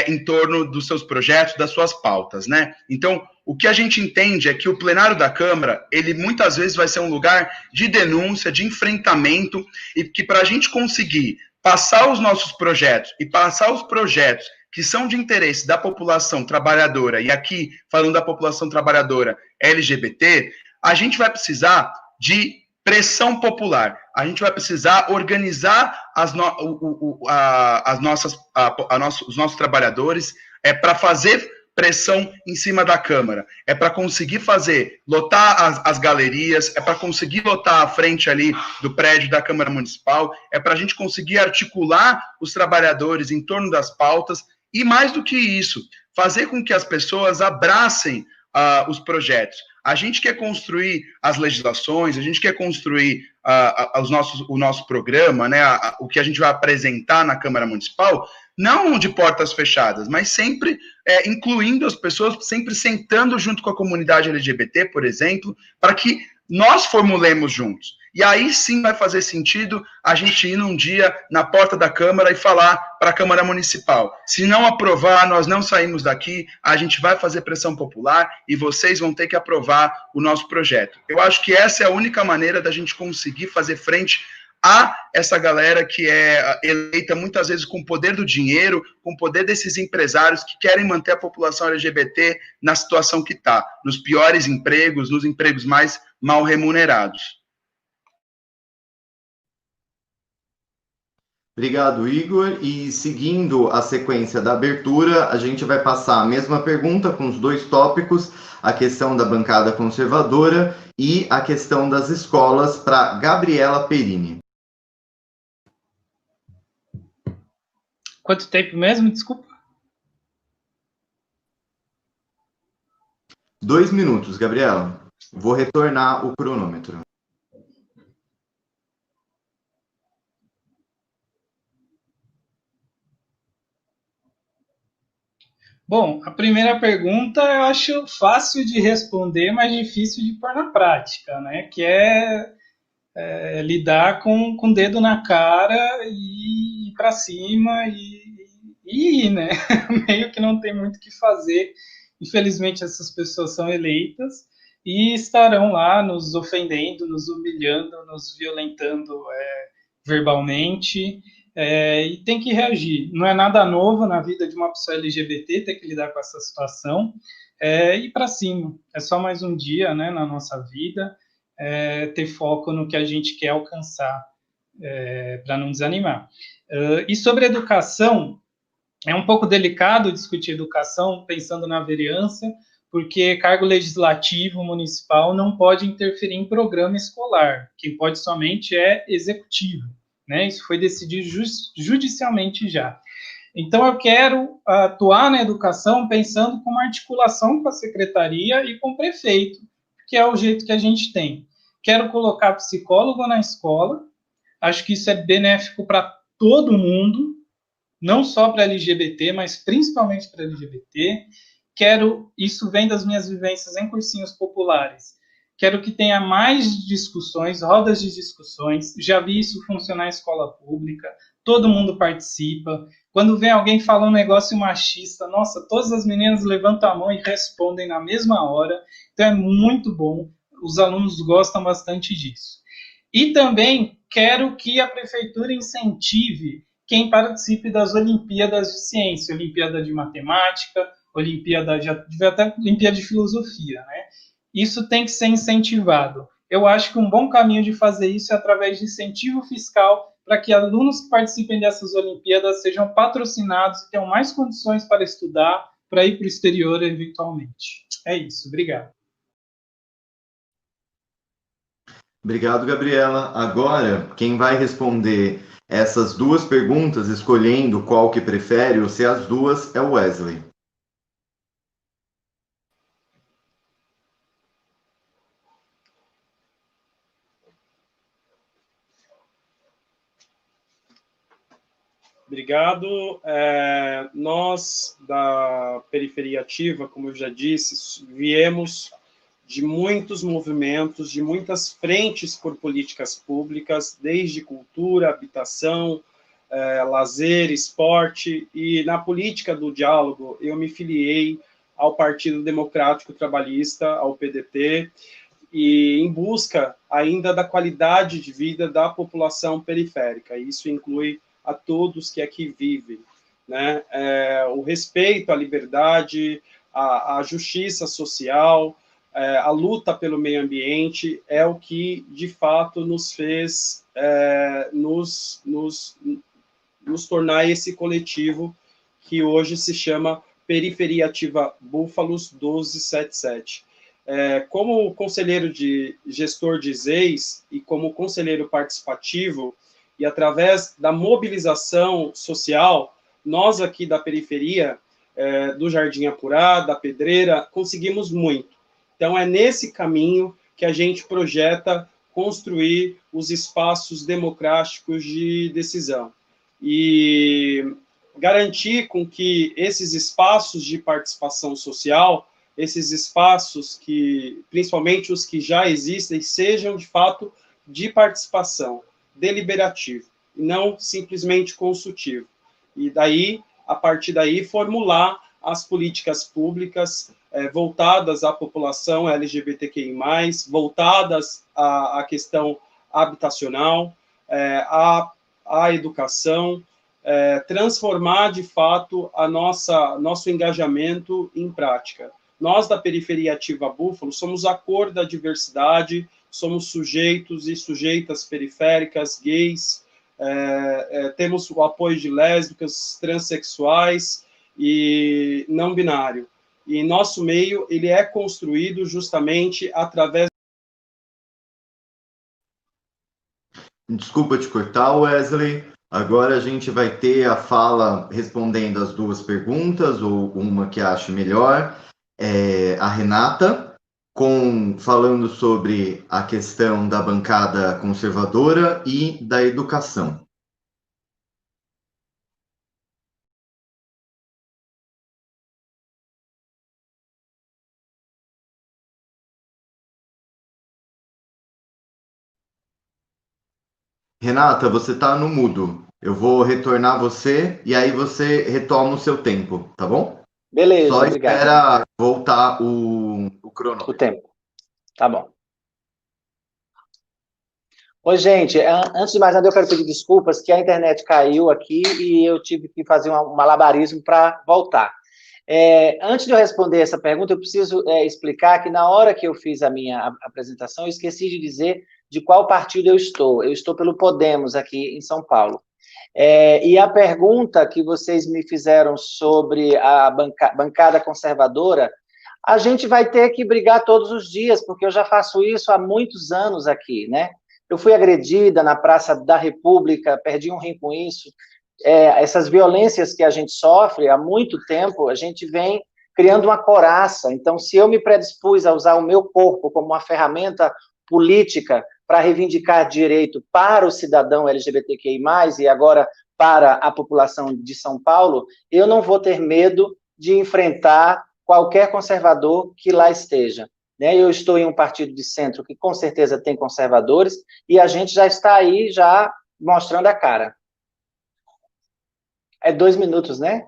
em torno dos seus projetos, das suas pautas, né? Então, o que a gente entende é que o plenário da Câmara, ele muitas vezes vai ser um lugar de denúncia, de enfrentamento, e que para a gente conseguir passar os nossos projetos e passar os projetos que são de interesse da população trabalhadora, e aqui, falando da população trabalhadora LGBT, a gente vai precisar de pressão popular. A gente vai precisar organizar os nossos trabalhadores para fazer pressão em cima da Câmara. É para conseguir lotar as galerias, é para conseguir lotar a frente ali do prédio da Câmara Municipal, é para a gente conseguir articular os trabalhadores em torno das pautas e, mais do que isso, fazer com que as pessoas abracem os projetos. A gente quer construir as legislações, a gente quer construir o nosso programa, né, o que a gente vai apresentar na Câmara Municipal, não de portas fechadas, mas sempre incluindo as pessoas, sempre sentando junto com a comunidade LGBT, por exemplo, para que nós formulemos juntos. E aí sim vai fazer sentido a gente ir num dia na porta da Câmara e falar para a Câmara Municipal: se não aprovar, nós não saímos daqui, a gente vai fazer pressão popular e vocês vão ter que aprovar o nosso projeto. Eu acho que essa é a única maneira da gente conseguir fazer frente há essa galera que é eleita muitas vezes com o poder do dinheiro, com o poder desses empresários que querem manter a população LGBT na situação que está, nos piores empregos, nos empregos mais mal remunerados. Obrigado, Igor. E seguindo a sequência da abertura, a gente vai passar a mesma pergunta com os dois tópicos, a questão da bancada conservadora e a questão das escolas, para Gabriela Perini. Quanto tempo mesmo? Desculpa. 2 minutos, Gabriela. Vou retornar o cronômetro. Bom, a primeira pergunta eu acho fácil de responder, mas difícil de pôr na prática, né? Que é lidar com o dedo na cara e ir para cima e ir, né? Meio que não tem muito o que fazer. Infelizmente, essas pessoas são eleitas e estarão lá nos ofendendo, nos humilhando, nos violentando verbalmente. E tem que reagir. Não é nada novo na vida de uma pessoa LGBT ter que lidar com essa situação. Ir para cima. É só mais um dia, né, na nossa vida. Ter foco no que a gente quer alcançar, para não desanimar. E sobre educação, é um pouco delicado discutir educação pensando na vereança, porque cargo legislativo municipal não pode interferir em programa escolar. Quem pode somente é executivo, né? Isso foi decidido judicialmente já. Então, eu quero atuar na educação pensando com uma articulação com a secretaria e com o prefeito, que é o jeito que a gente tem. Quero colocar psicólogo na escola, acho que isso é benéfico para todo mundo, não só para LGBT, mas principalmente para LGBT. Isso vem das minhas vivências em cursinhos populares. Quero que tenha mais discussões, rodas de discussões. Já vi isso funcionar em escola pública, todo mundo participa. Quando vem alguém falando um negócio machista, nossa, todas as meninas levantam a mão e respondem na mesma hora. Então é muito bom, os alunos gostam bastante disso. E também quero que a prefeitura incentive quem participe das Olimpíadas de Ciência, Olimpíada de Matemática, Olimpíada de Filosofia, né? Isso tem que ser incentivado. Eu acho que um bom caminho de fazer isso é através de incentivo fiscal para que alunos que participem dessas Olimpíadas sejam patrocinados e tenham mais condições para estudar, para ir para o exterior eventualmente. É isso, obrigado. Obrigado, Gabriela. Agora, quem vai responder essas duas perguntas, escolhendo qual que prefere, ou se as duas, é o Wesley. Obrigado. Nós, da Periferia Ativa, como eu já disse, viemos de muitos movimentos, de muitas frentes por políticas públicas, desde cultura, habitação, lazer, esporte, e na política do diálogo eu me filiei ao Partido Democrático Trabalhista, ao PDT, e em busca ainda da qualidade de vida da população periférica. Isso inclui a todos que aqui vivem, né? O respeito à liberdade, à justiça social, a luta pelo meio ambiente é o que, de fato, nos fez nos tornar esse coletivo que hoje se chama Periferia Ativa Búfalos 1277. Como conselheiro gestor de ZEIS e como conselheiro participativo, e através da mobilização social, nós aqui da periferia, do Jardim Apurá, da Pedreira, conseguimos muito. Então, é nesse caminho que a gente projeta construir os espaços democráticos de decisão. E garantir com que esses espaços de participação social, esses espaços que, principalmente os que já existem, sejam, de fato, de participação, deliberativo, e não simplesmente consultivo. E daí, a partir daí, formular as políticas públicas voltadas à população LGBTQI+, voltadas à questão habitacional, à educação, transformar de fato nosso engajamento em prática. Nós da Periferia Ativa Búfalo somos a cor da diversidade, somos sujeitos e sujeitas periféricas, gays, temos o apoio de lésbicas, transexuais e não binário. E nosso meio ele é construído justamente através... Desculpa te cortar, Wesley. Agora a gente vai ter a fala respondendo as duas perguntas, ou uma que ache melhor. A Renata, falando sobre a questão da bancada conservadora e da educação. Renata, você está no mudo. Eu vou retornar você e aí você retoma o seu tempo, tá bom? Beleza, Só obrigado. espera voltar o cronômetro. O tempo. Tá bom. Oi, gente. Antes de mais nada, eu quero pedir desculpas que a internet caiu aqui e eu tive que fazer um malabarismo para voltar. Antes de eu responder essa pergunta, eu preciso explicar que na hora que eu fiz a minha apresentação, eu esqueci de dizer de qual partido eu estou. Eu estou pelo Podemos, aqui em São Paulo. E a pergunta que vocês me fizeram sobre a bancada conservadora, a gente vai ter que brigar todos os dias, porque eu já faço isso há muitos anos aqui, né? Eu fui agredida na Praça da República, perdi um rim com isso. Essas violências que a gente sofre há muito tempo, a gente vem criando uma coraça. Então, se eu me predispus a usar o meu corpo como uma ferramenta política para reivindicar direito para o cidadão LGBTQI+, e agora para a população de São Paulo, eu não vou ter medo de enfrentar qualquer conservador que lá esteja. Eu estou em um partido de centro que com certeza tem conservadores, e a gente já está aí já mostrando a cara. 2 minutos, né?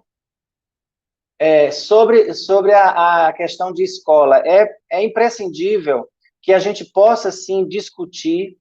Sobre a questão de escola, é imprescindível que a gente possa, sim, discutir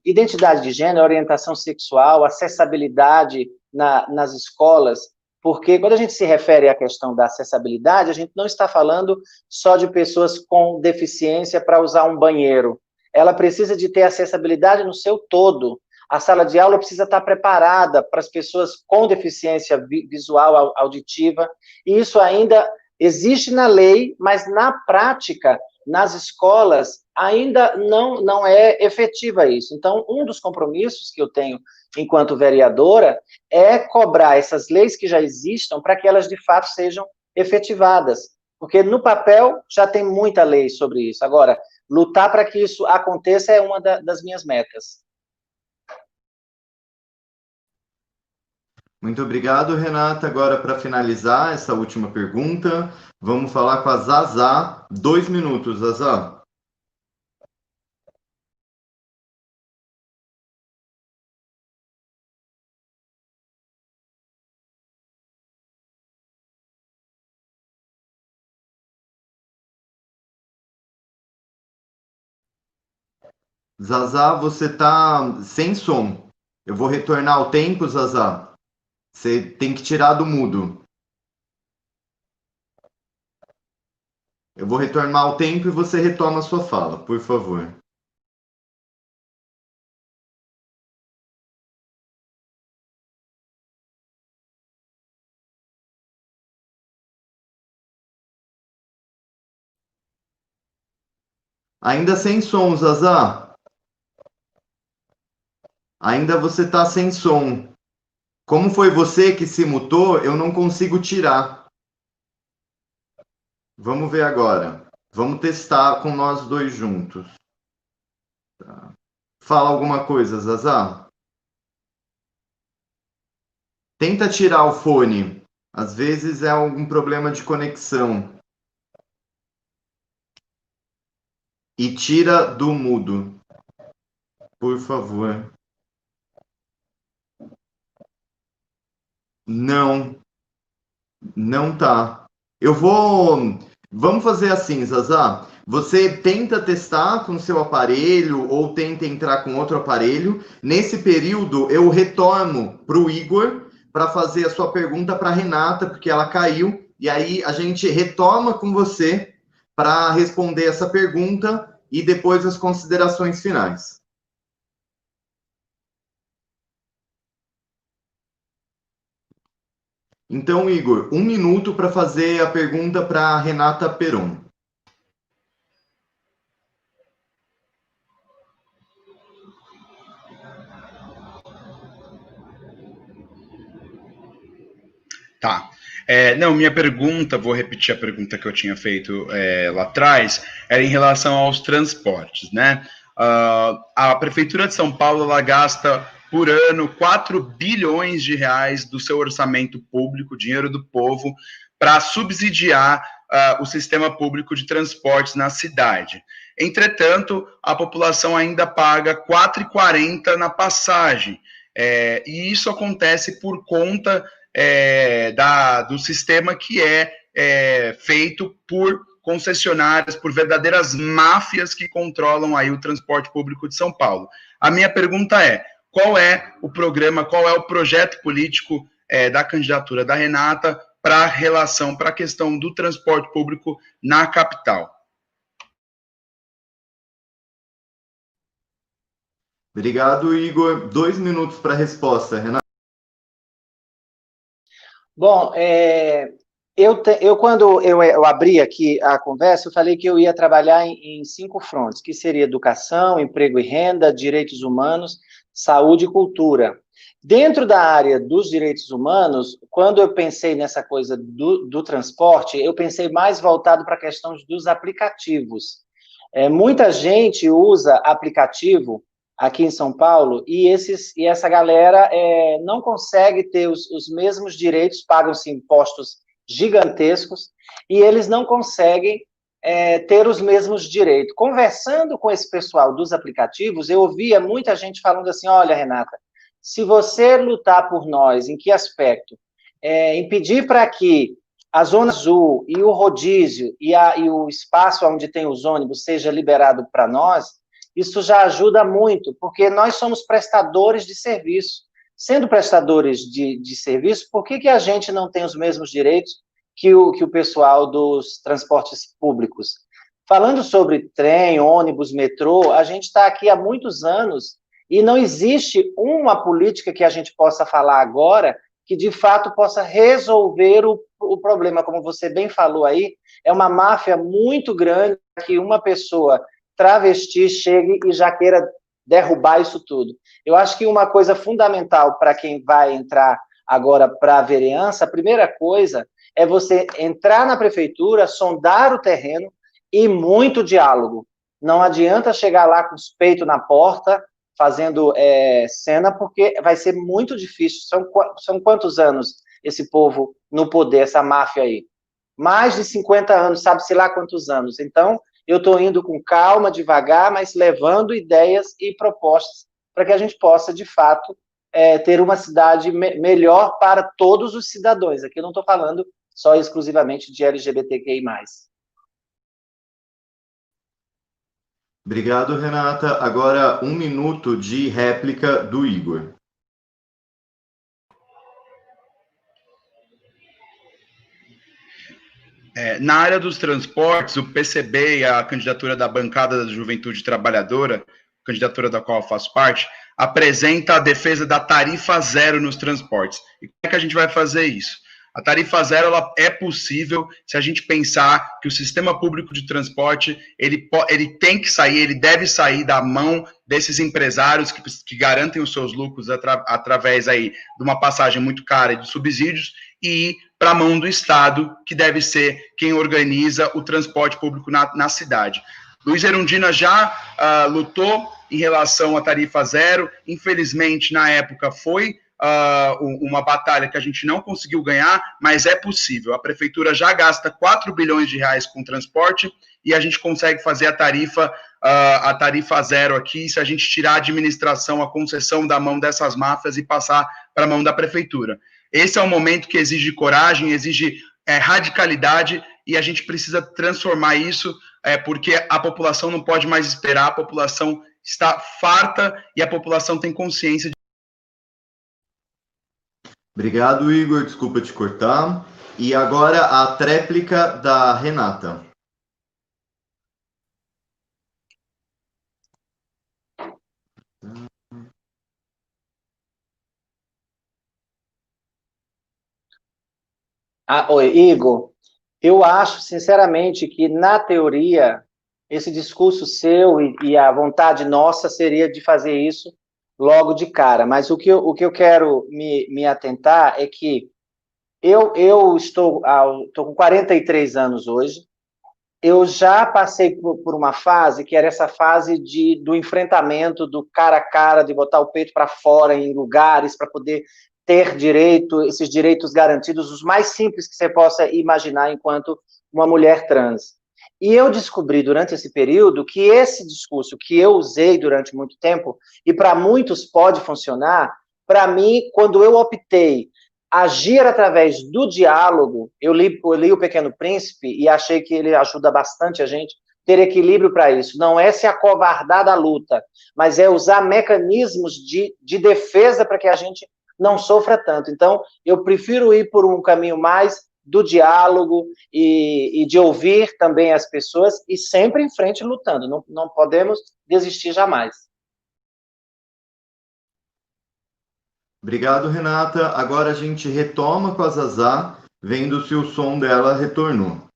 identidade de gênero, orientação sexual, acessibilidade nas escolas, porque quando a gente se refere à questão da acessibilidade, a gente não está falando só de pessoas com deficiência para usar um banheiro. Ela precisa de ter acessibilidade no seu todo. A sala de aula precisa estar preparada para as pessoas com deficiência visual, auditiva, e isso ainda existe na lei, mas na prática, nas escolas, ainda não é efetiva isso. Então, um dos compromissos que eu tenho enquanto vereadora é cobrar essas leis que já existam para que elas, de fato, sejam efetivadas. Porque no papel já tem muita lei sobre isso. Agora, lutar para que isso aconteça é uma das minhas metas. Muito obrigado, Renata. Agora, para finalizar essa última pergunta, vamos falar com a Zazá. 2 minutos, Zazá. Zazá, você está sem som. Eu vou retornar o tempo, Zazá. Você tem que tirar do mudo. Eu vou retornar o tempo e você retoma a sua fala, por favor. Ainda sem som, Zazá. Ainda você está sem som. Como foi você que se mutou, eu não consigo tirar. Vamos ver agora. Vamos testar com nós dois juntos. Tá. Fala alguma coisa, Zazá. Tenta tirar o fone. Às vezes é algum problema de conexão. E tira do mudo. Por favor. Não. Não tá. Vamos fazer assim, Zazá. Você tenta testar com seu aparelho ou tenta entrar com outro aparelho. Nesse período, eu retorno para o Igor para fazer a sua pergunta para a Renata, porque ela caiu. E aí a gente retoma com você para responder essa pergunta e depois as considerações finais. Então, Igor, 1 minuto para fazer a pergunta para a Renata Peron. Tá. Não, minha pergunta, vou repetir a pergunta que eu tinha feito lá atrás, era em relação aos transportes, né? A Prefeitura de São Paulo, ela gasta por ano 4 bilhões de reais do seu orçamento público, dinheiro do povo, para subsidiar o sistema público de transportes na cidade. Entretanto, a população ainda paga R$ 4,40 na passagem, e isso acontece por conta do sistema que é feito por concessionárias, por verdadeiras máfias que controlam aí o transporte público de São Paulo. A minha pergunta é, qual é o programa, qual é o projeto político da candidatura da Renata para a relação, para a questão do transporte público na capital? Obrigado, Igor. 2 minutos para a resposta, Renata. Bom, quando eu abri aqui a conversa, eu falei que eu ia trabalhar em 5 frontes, que seria educação, emprego e renda, direitos humanos, saúde e cultura. Dentro da área dos direitos humanos, quando eu pensei nessa coisa do transporte, eu pensei mais voltado para a questão dos aplicativos. Muita gente usa aplicativo aqui em São Paulo, e essa galera não consegue ter os mesmos direitos, pagam-se impostos gigantescos, e eles não conseguem ter os mesmos direitos. Conversando com esse pessoal dos aplicativos, eu ouvia muita gente falando assim, olha, Renata, se você lutar por nós, em que aspecto? Impedir para que a Zona Azul e o rodízio e o espaço onde tem os ônibus seja liberado para nós, isso já ajuda muito, porque nós somos prestadores de serviço. Sendo prestadores de serviço, por que a gente não tem os mesmos direitos que o pessoal dos transportes públicos? Falando sobre trem, ônibus, metrô, a gente está aqui há muitos anos e não existe uma política que a gente possa falar agora que, de fato, possa resolver o problema. Como você bem falou aí, é uma máfia muito grande que uma pessoa travesti chegue e já queira derrubar isso tudo. Eu acho que uma coisa fundamental para quem vai entrar agora para a vereança, a primeira coisa é você entrar na prefeitura, sondar o terreno e muito diálogo. Não adianta chegar lá com os peitos na porta, fazendo cena, porque vai ser muito difícil. São quantos anos esse povo no poder, essa máfia aí? Mais de 50 anos, sabe-se lá quantos anos. Então, eu estou indo com calma, devagar, mas levando ideias e propostas para que a gente possa, de fato, ter uma cidade melhor para todos os cidadãos. Aqui eu não estou falando só exclusivamente de LGBTQI+. Obrigado, Renata. Agora, 1 minuto de réplica do Igor. Na área dos transportes, o PCB e a candidatura da bancada da Juventude Trabalhadora, candidatura da qual eu faço parte, apresenta a defesa da tarifa zero nos transportes. E como é que a gente vai fazer isso? A tarifa zero ela é possível se a gente pensar que o sistema público de transporte ele tem que sair, ele deve sair da mão desses empresários que garantem os seus lucros através aí de uma passagem muito cara e de subsídios e ir para a mão do Estado, que deve ser quem organiza o transporte público na cidade. Luiz Erundina já lutou em relação à tarifa zero, infelizmente, na época, foi uma batalha que a gente não conseguiu ganhar, mas é possível. A prefeitura já gasta 4 bilhões de reais com transporte e a gente consegue fazer a tarifa zero aqui, se a gente tirar a administração, a concessão da mão dessas máfias e passar para a mão da prefeitura. Esse é um momento que exige coragem, exige radicalidade, e a gente precisa transformar isso porque a população não pode mais esperar, a população está farta e a população tem consciência. Obrigado, Igor. Desculpa te cortar. E agora a tréplica da Renata. Oi, Igor. Eu acho, sinceramente, que, na teoria, esse discurso seu e a vontade nossa seria de fazer isso logo de cara. Mas o que eu quero me atentar é que eu estou com 43 anos hoje. Eu já passei por uma fase que era essa fase do enfrentamento, do cara a cara, de botar o peito para fora em lugares para poder ter direito, esses direitos garantidos, os mais simples que você possa imaginar enquanto uma mulher trans. E eu descobri durante esse período que esse discurso que eu usei durante muito tempo, e para muitos pode funcionar, para mim, quando eu optei agir através do diálogo, eu li O Pequeno Príncipe e achei que ele ajuda bastante a gente ter equilíbrio para isso. Não é se acovardar da luta, mas é usar mecanismos de defesa para que a gente não sofra tanto. Então, eu prefiro ir por um caminho mais do diálogo e de ouvir também as pessoas e sempre em frente lutando. Não podemos desistir jamais. Obrigado, Renata. Agora a gente retoma com a Zazá, vendo se o som dela retornou.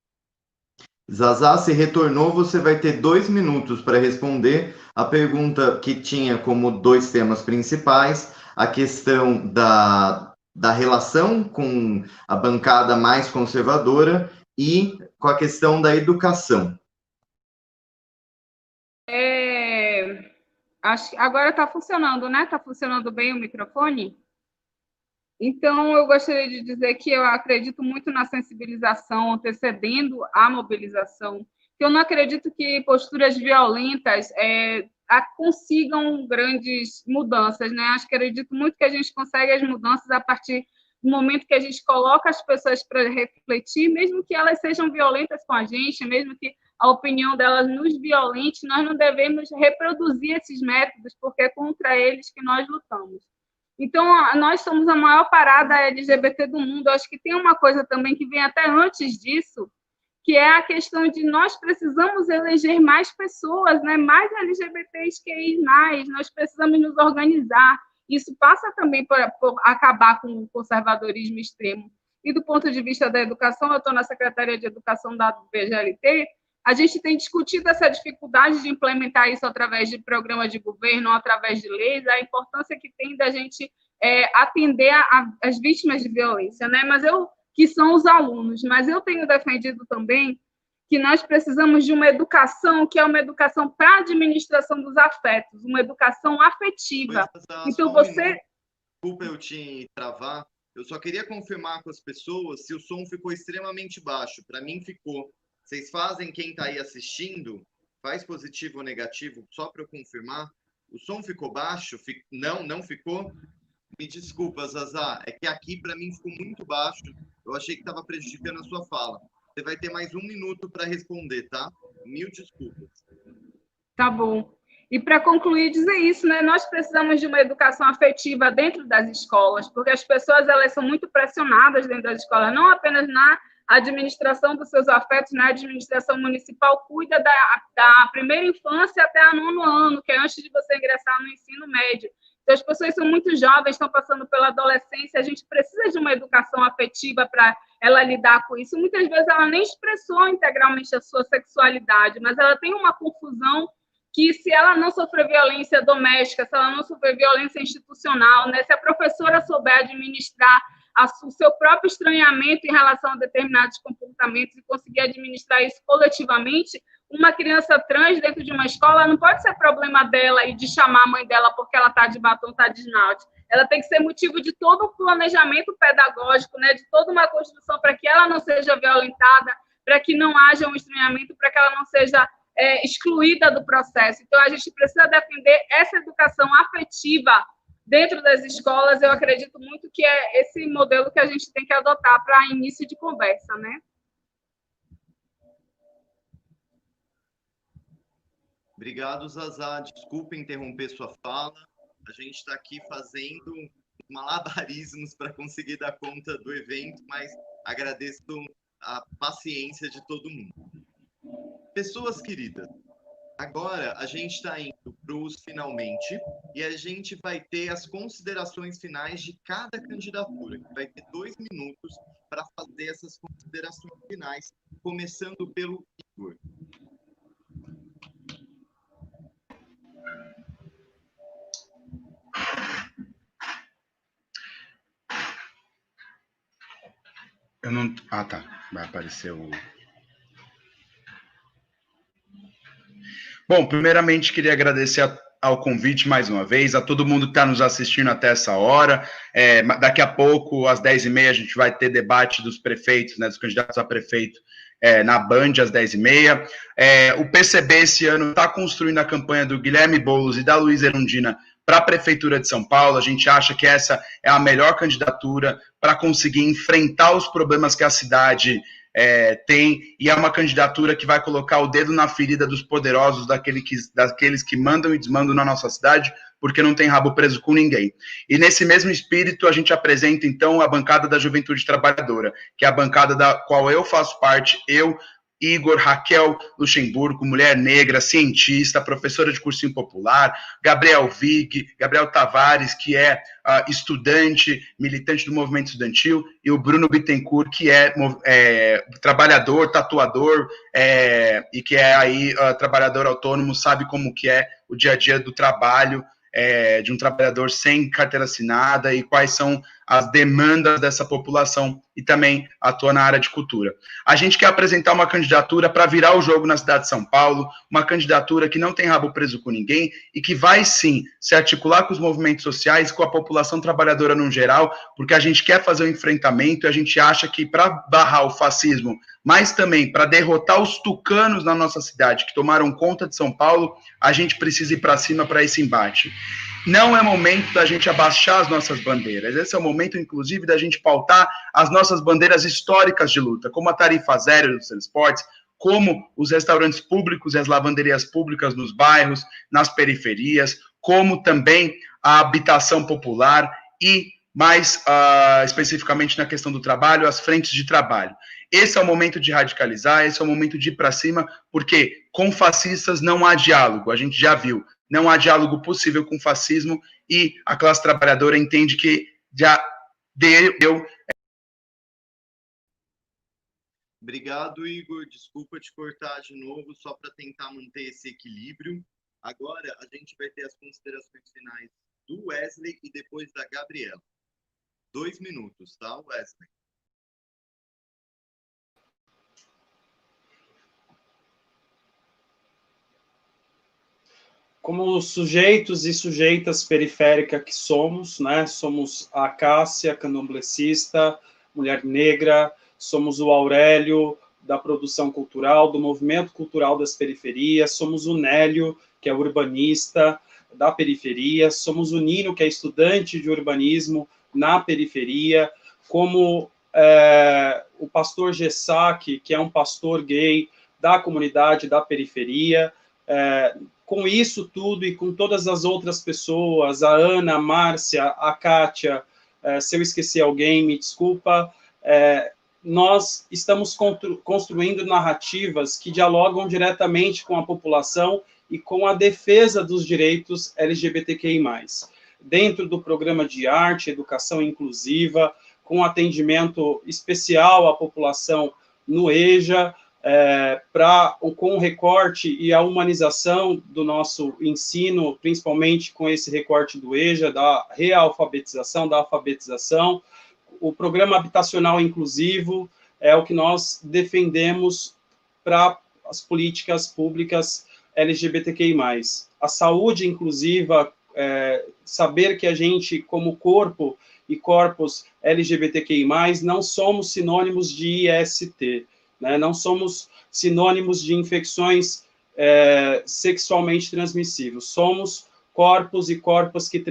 Zazá, se retornou, você vai ter 2 minutos para responder a pergunta que tinha como 2 temas principais, a questão da relação com a bancada mais conservadora e com a questão da educação. Acho que agora está funcionando, né? Está funcionando bem o microfone? Então, eu gostaria de dizer que eu acredito muito na sensibilização antecedendo a mobilização, que eu não acredito que posturas violentas consigam grandes mudanças, né? Acredito muito que a gente consegue as mudanças a partir do momento que a gente coloca as pessoas para refletir, mesmo que elas sejam violentas com a gente, mesmo que a opinião delas nos violente, nós não devemos reproduzir esses métodos, porque é contra eles que nós lutamos. Então, nós somos a maior parada LGBT do mundo. Eu acho que tem uma coisa também que vem até antes disso, que é a questão de nós precisamos eleger mais pessoas, né? Mais LGBTs que mais. Nós precisamos nos organizar. Isso passa também por acabar com o conservadorismo extremo. E do ponto de vista da educação, eu estou na Secretaria de Educação da BGLT, a gente tem discutido essa dificuldade de implementar isso através de programas de governo, através de leis, a importância que tem da gente atender as vítimas de violência, né? Que são os alunos. Mas eu tenho defendido também que nós precisamos de uma educação que é uma educação para a administração dos afetos, uma educação afetiva. Então, você... Desculpa eu te travar, eu só queria confirmar com as pessoas se o som ficou extremamente baixo. Para mim, ficou. Vocês fazem, quem está aí assistindo, faz positivo ou negativo, só para eu confirmar. O som ficou baixo? Não ficou? Me desculpa, Zazá, é que aqui para mim ficou muito baixo. Eu achei que estava prejudicando a sua fala. Você vai ter mais 1 minuto para responder, tá? 1000 desculpas. Tá bom. E para concluir, dizer isso, né? Nós precisamos de uma educação afetiva dentro das escolas, porque as pessoas elas são muito pressionadas dentro das escolas, não apenas na administração dos seus afetos, na administração municipal cuida da primeira infância até o 9º ano, que é antes de você ingressar no ensino médio. Então, as pessoas são muito jovens, estão passando pela adolescência, a gente precisa de uma educação afetiva para ela lidar com isso. Muitas vezes ela nem expressou integralmente a sua sexualidade, mas ela tem uma confusão que, se ela não sofrer violência doméstica, se ela não sofrer violência institucional, né, se a professora souber administrar o seu próprio estranhamento em relação a determinados comportamentos e conseguir administrar isso coletivamente, uma criança trans dentro de uma escola não pode ser problema dela e de chamar a mãe dela porque ela está de batom, está de esmalte. Ela tem que ser motivo de todo um planejamento pedagógico, né, de toda uma construção para que ela não seja violentada, para que não haja um estranhamento, para que ela não seja excluída do processo. Então, a gente precisa defender essa educação afetiva dentro das escolas. Eu acredito muito que é esse modelo que a gente tem que adotar para início de conversa, né? Obrigado, Zazá. Desculpa interromper sua fala. A gente está aqui fazendo malabarismos para conseguir dar conta do evento, mas agradeço a paciência de todo mundo. Pessoas queridas, agora a gente está indo para os finalmente e a gente vai ter as considerações finais de cada candidatura. Vai ter 2 minutos para fazer essas considerações finais, começando pelo Igor. Eu não... Ah, tá. Vai aparecer o... Bom, primeiramente queria agradecer ao convite mais uma vez, a todo mundo que está nos assistindo até essa hora. Daqui a pouco, às 10h30, a gente vai ter debate dos prefeitos, né, dos candidatos a prefeito, na Band, às 10h30. O PCB, esse ano, está construindo a campanha do Guilherme Boulos e da Luísa Erundina para a Prefeitura de São Paulo. A gente acha que essa é a melhor candidatura para conseguir enfrentar os problemas que a cidade tem, e é uma candidatura que vai colocar o dedo na ferida dos poderosos, daqueles que mandam e desmandam na nossa cidade, porque não tem rabo preso com ninguém. E nesse mesmo espírito, a gente apresenta, então, a bancada da Juventude Trabalhadora, que é a bancada da qual eu faço parte, eu, Igor, Raquel Luxemburgo, mulher negra, cientista, professora de cursinho popular, Gabriel Vig, Gabriel Tavares, que é estudante, militante do movimento estudantil, e o Bruno Bittencourt, que é trabalhador, tatuador, e que é aí trabalhador autônomo, sabe como que é o dia a dia do trabalho, de um trabalhador sem carteira assinada e quais são as demandas dessa população, e também atua na área de cultura. A gente quer apresentar uma candidatura para virar o jogo na cidade de São Paulo, uma candidatura que não tem rabo preso com ninguém e que vai, sim, se articular com os movimentos sociais, com a população trabalhadora no geral, porque a gente quer fazer um enfrentamento e a gente acha que para barrar o fascismo, mas também para derrotar os tucanos na nossa cidade, que tomaram conta de São Paulo, a gente precisa ir para cima para esse embate. Não é momento da gente abaixar as nossas bandeiras, esse é o momento, inclusive, da gente pautar as nossas bandeiras históricas de luta, como a tarifa zero dos transportes, como os restaurantes públicos e as lavanderias públicas nos bairros, nas periferias, como também a habitação popular e, mais especificamente na questão do trabalho, as frentes de trabalho. Esse é o momento de radicalizar, esse é o momento de ir para cima, porque com fascistas não há diálogo, a gente já viu. Não há diálogo possível com o fascismo e a classe trabalhadora entende que já deu. Obrigado, Igor. Desculpa te cortar de novo, só para tentar manter esse equilíbrio. Agora a gente vai ter as considerações finais do Wesley e depois da Gabriela. 2 minutos, tá, Wesley? Como sujeitos e sujeitas periféricas que somos, né? Somos a Cássia, candomblessista, mulher negra, somos o Aurélio, da produção cultural, do movimento cultural das periferias, somos o Nélio, que é urbanista da periferia, somos o Nino, que é estudante de urbanismo na periferia, como o pastor Gessac, que é um pastor gay da comunidade da periferia. Com isso tudo e com todas as outras pessoas, a Ana, a Márcia, a Kátia, se eu esqueci alguém, me desculpa, nós estamos construindo narrativas que dialogam diretamente com a população e com a defesa dos direitos LGBTQI+. Dentro do programa de arte, educação inclusiva, com atendimento especial à população no EJA, com o recorte e a humanização do nosso ensino, principalmente com esse recorte do EJA, da realfabetização, da alfabetização. O programa habitacional inclusivo é o que nós defendemos para as políticas públicas LGBTQI+. A saúde inclusiva, saber que a gente, como corpo e corpos LGBTQI+, não somos sinônimos de IST, né? Não somos sinônimos de infecções sexualmente transmissíveis. Somos corpos e corpos que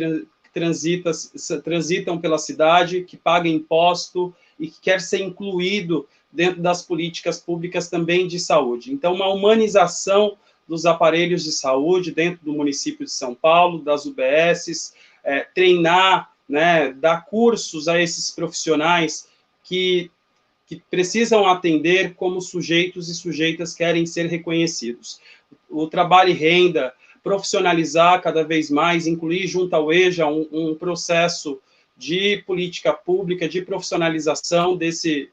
transitam pela cidade, que pagam imposto e que quer ser incluído dentro das políticas públicas também de saúde. Então, uma humanização dos aparelhos de saúde dentro do município de São Paulo, das UBSs, treinar, né, dar cursos a esses profissionais que precisam atender como sujeitos e sujeitas querem ser reconhecidos. O trabalho e renda, profissionalizar cada vez mais, incluir junto ao EJA um processo de política pública, de profissionalização desse.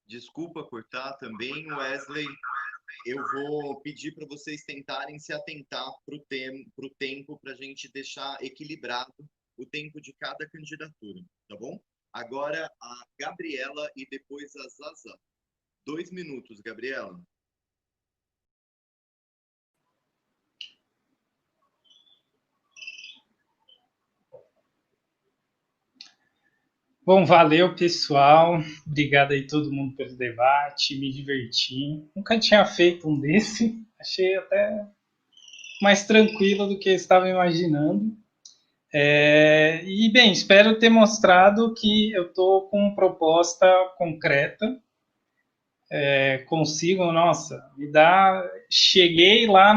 Desculpa cortar também, Wesley. Eu vou pedir para vocês tentarem se atentar para o tempo, para a gente deixar equilibrado o tempo de cada candidatura, tá bom? Agora a Gabriela e depois a Zaza. 2 minutos, Gabriela. Bom, valeu, pessoal. Obrigado aí todo mundo pelo debate, me diverti. Nunca tinha feito um desse, achei até mais tranquilo do que eu estava imaginando. E, bem, espero ter mostrado que eu estou com proposta concreta. Consigo, nossa, cheguei lá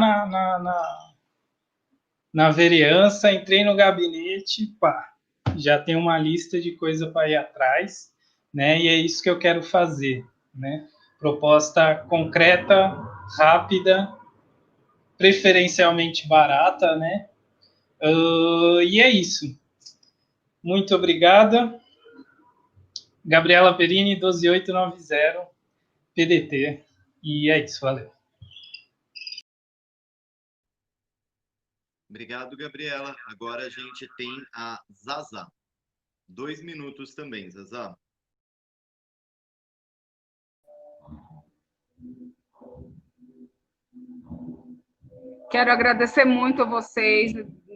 na vereança, entrei no gabinete, pá, já tem uma lista de coisa para ir atrás, né? E é isso que eu quero fazer, né? Proposta concreta, rápida, preferencialmente barata, né? E é isso. Muito obrigada. Gabriela Perini, 12890, PDT. E é isso, valeu. Obrigado, Gabriela. Agora a gente tem a Zaza. 2 minutos também, Zaza. Quero agradecer muito a vocês,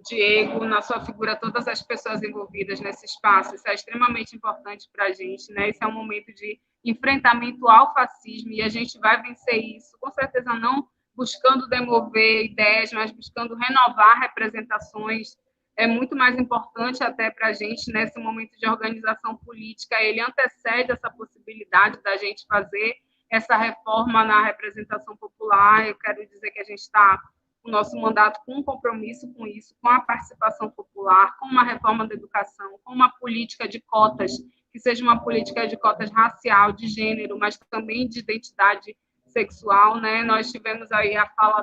Diego, na sua figura, todas as pessoas envolvidas nesse espaço. Isso é extremamente importante para a gente, né? Esse é um momento de enfrentamento ao fascismo e a gente vai vencer isso, com certeza não buscando demover ideias, mas buscando renovar representações. É muito mais importante até para a gente nesse momento de organização política. Ele antecede essa possibilidade da gente fazer essa reforma na representação popular. Eu quero dizer que a gente está o nosso mandato com um compromisso com isso, com a participação popular, com uma reforma da educação, com uma política de cotas, que seja uma política de cotas racial, de gênero, mas também de identidade sexual, né? Nós tivemos aí a fala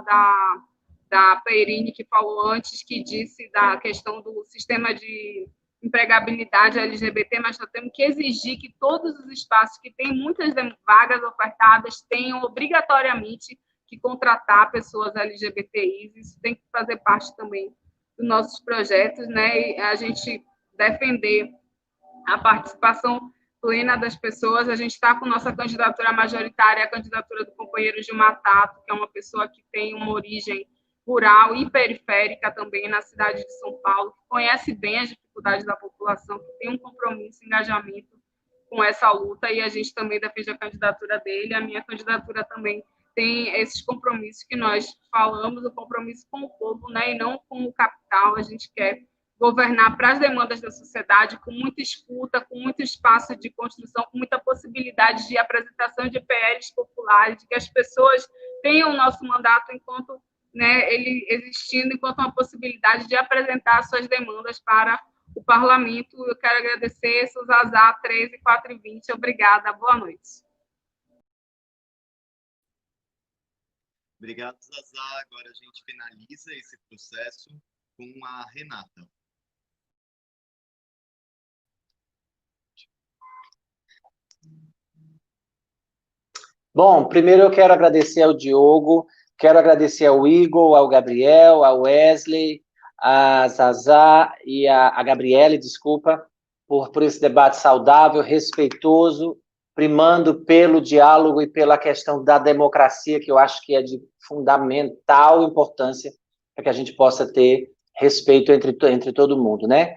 da Perini, que falou antes, que disse da questão do sistema de empregabilidade LGBT, mas nós temos que exigir que todos os espaços que têm muitas vagas ofertadas tenham obrigatoriamente que contratar pessoas LGBTIs. Isso tem que fazer parte também dos nossos projetos, né? E a gente defender a participação plena das pessoas. A gente está com nossa candidatura majoritária, a candidatura do companheiro Gilmar Tato, que é uma pessoa que tem uma origem rural e periférica também na cidade de São Paulo, que conhece bem as dificuldades da população, que tem um compromisso, engajamento com essa luta, e a gente também defende a candidatura dele. A minha candidatura também tem esses compromissos que nós falamos, o compromisso com o povo, né, e não com o capital. A gente quer governar para as demandas da sociedade, com muita escuta, com muito espaço de construção, com muita possibilidade de apresentação de PLs populares, de que as pessoas tenham o nosso mandato enquanto, né, ele existindo, enquanto uma possibilidade de apresentar suas demandas para o parlamento. Eu quero agradecer, Suzazá, 13420. Obrigada, boa noite. Obrigado, Zaza. Agora a gente finaliza esse processo com a Renata. Bom, primeiro eu quero agradecer ao Diogo, quero agradecer ao Igor, ao Gabriel, ao Wesley, a Zaza e a Gabriele, desculpa, por esse debate saudável, respeitoso, primando pelo diálogo e pela questão da democracia, que eu acho que é de fundamental importância para que a gente possa ter respeito entre todo mundo, né?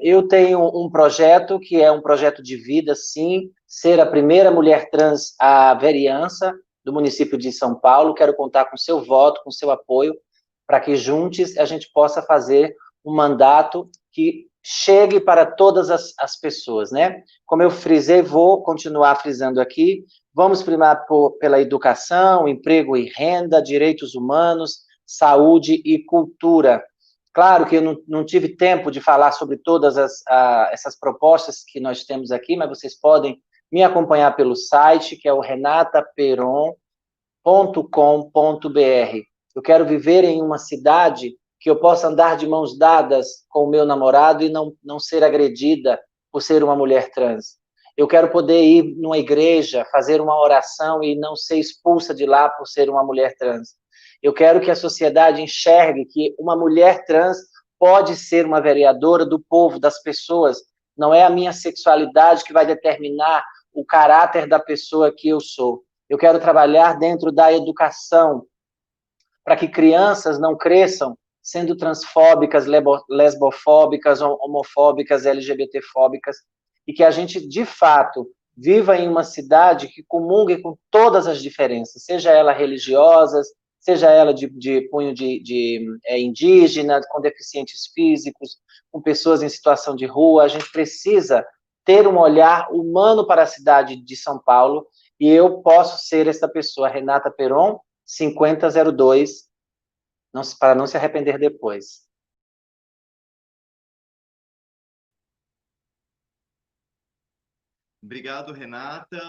Eu tenho um projeto que é um projeto de vida, sim, ser a primeira mulher trans à vereança do município de São Paulo. Quero contar com seu voto, com seu apoio, para que juntos a gente possa fazer um mandato que chegue para todas as pessoas, né? Como eu frisei, vou continuar frisando aqui, vamos primar pela educação, emprego e renda, direitos humanos, saúde e cultura. Claro que eu não tive tempo de falar sobre todas essas propostas que nós temos aqui, mas vocês podem me acompanhar pelo site, que é o renataperon.com.br. Eu quero viver em uma cidade que eu possa andar de mãos dadas com o meu namorado e não ser agredida por ser uma mulher trans. Eu quero poder ir numa igreja, fazer uma oração e não ser expulsa de lá por ser uma mulher trans. Eu quero que a sociedade enxergue que uma mulher trans pode ser uma vereadora do povo, das pessoas. Não é a minha sexualidade que vai determinar o caráter da pessoa que eu sou. Eu quero trabalhar dentro da educação, para que crianças não cresçam sendo transfóbicas, lesbofóbicas, homofóbicas, LGBTfóbicas, e que a gente, de fato, viva em uma cidade que comungue com todas as diferenças, seja ela religiosas, seja ela de cunho indígena, com deficientes físicos, com pessoas em situação de rua. A gente precisa ter um olhar humano para a cidade de São Paulo, e eu posso ser essa pessoa, Renata Peron, 5002, para não se arrepender depois. Obrigado, Renata.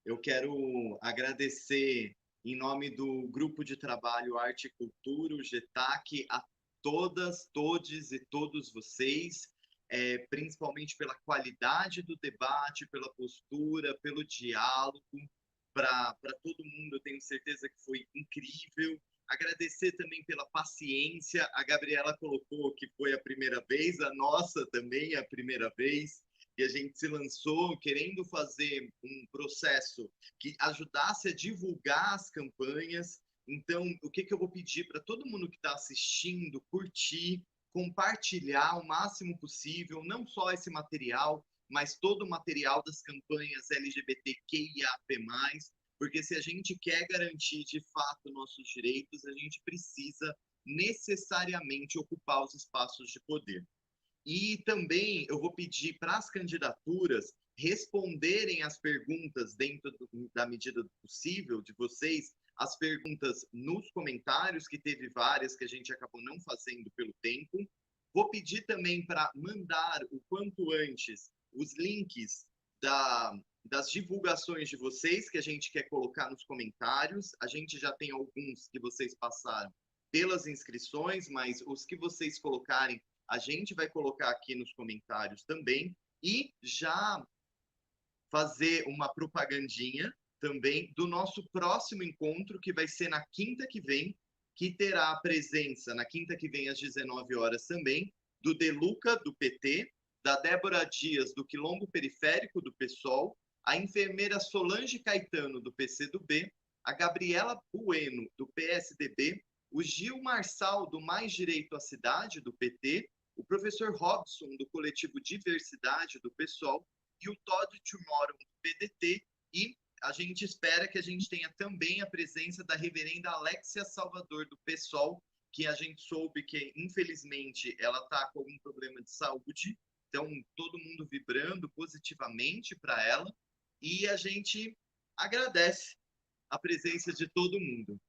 Eu quero agradecer, em nome do Grupo de Trabalho Arte e Cultura, o GETAC, a todas, todes e todos vocês, principalmente pela qualidade do debate, pela postura, pelo diálogo. Para todo mundo, eu tenho certeza que foi incrível. Agradecer também pela paciência. A Gabriela colocou que foi a primeira vez, a nossa também é a primeira vez. E a gente se lançou querendo fazer um processo que ajudasse a divulgar as campanhas. Então, o que eu vou pedir para todo mundo que está assistindo, curtir, compartilhar o máximo possível, não só esse material, mas todo o material das campanhas LGBTQIAP+, porque se a gente quer garantir de fato nossos direitos, a gente precisa necessariamente ocupar os espaços de poder. E também eu vou pedir para as candidaturas responderem as perguntas dentro da medida do possível de vocês, as perguntas nos comentários, que teve várias que a gente acabou não fazendo pelo tempo. Vou pedir também para mandar o quanto antes os links das divulgações de vocês, que a gente quer colocar nos comentários. A gente já tem alguns que vocês passaram pelas inscrições, mas os que vocês colocarem, a gente vai colocar aqui nos comentários também. E já fazer uma propagandinha também do nosso próximo encontro, que vai ser na quinta que vem, que terá a presença, na quinta que vem, às 19 horas também, do Deluca, do PT, da Débora Dias, do Quilombo Periférico, do PSOL, a enfermeira Solange Caetano, do PCdoB, a Gabriela Bueno, do PSDB, o Gil Marçal, do Mais Direito à Cidade, do PT, o professor Robson, do Coletivo Diversidade, do PSOL, e o Todd Tomorrow, do PDT, e a gente espera que a gente tenha também a presença da reverenda Alexia Salvador, do PSOL, que a gente soube que, infelizmente, ela está com algum problema de saúde, então todo mundo vibrando positivamente para ela, e a gente agradece a presença de todo mundo.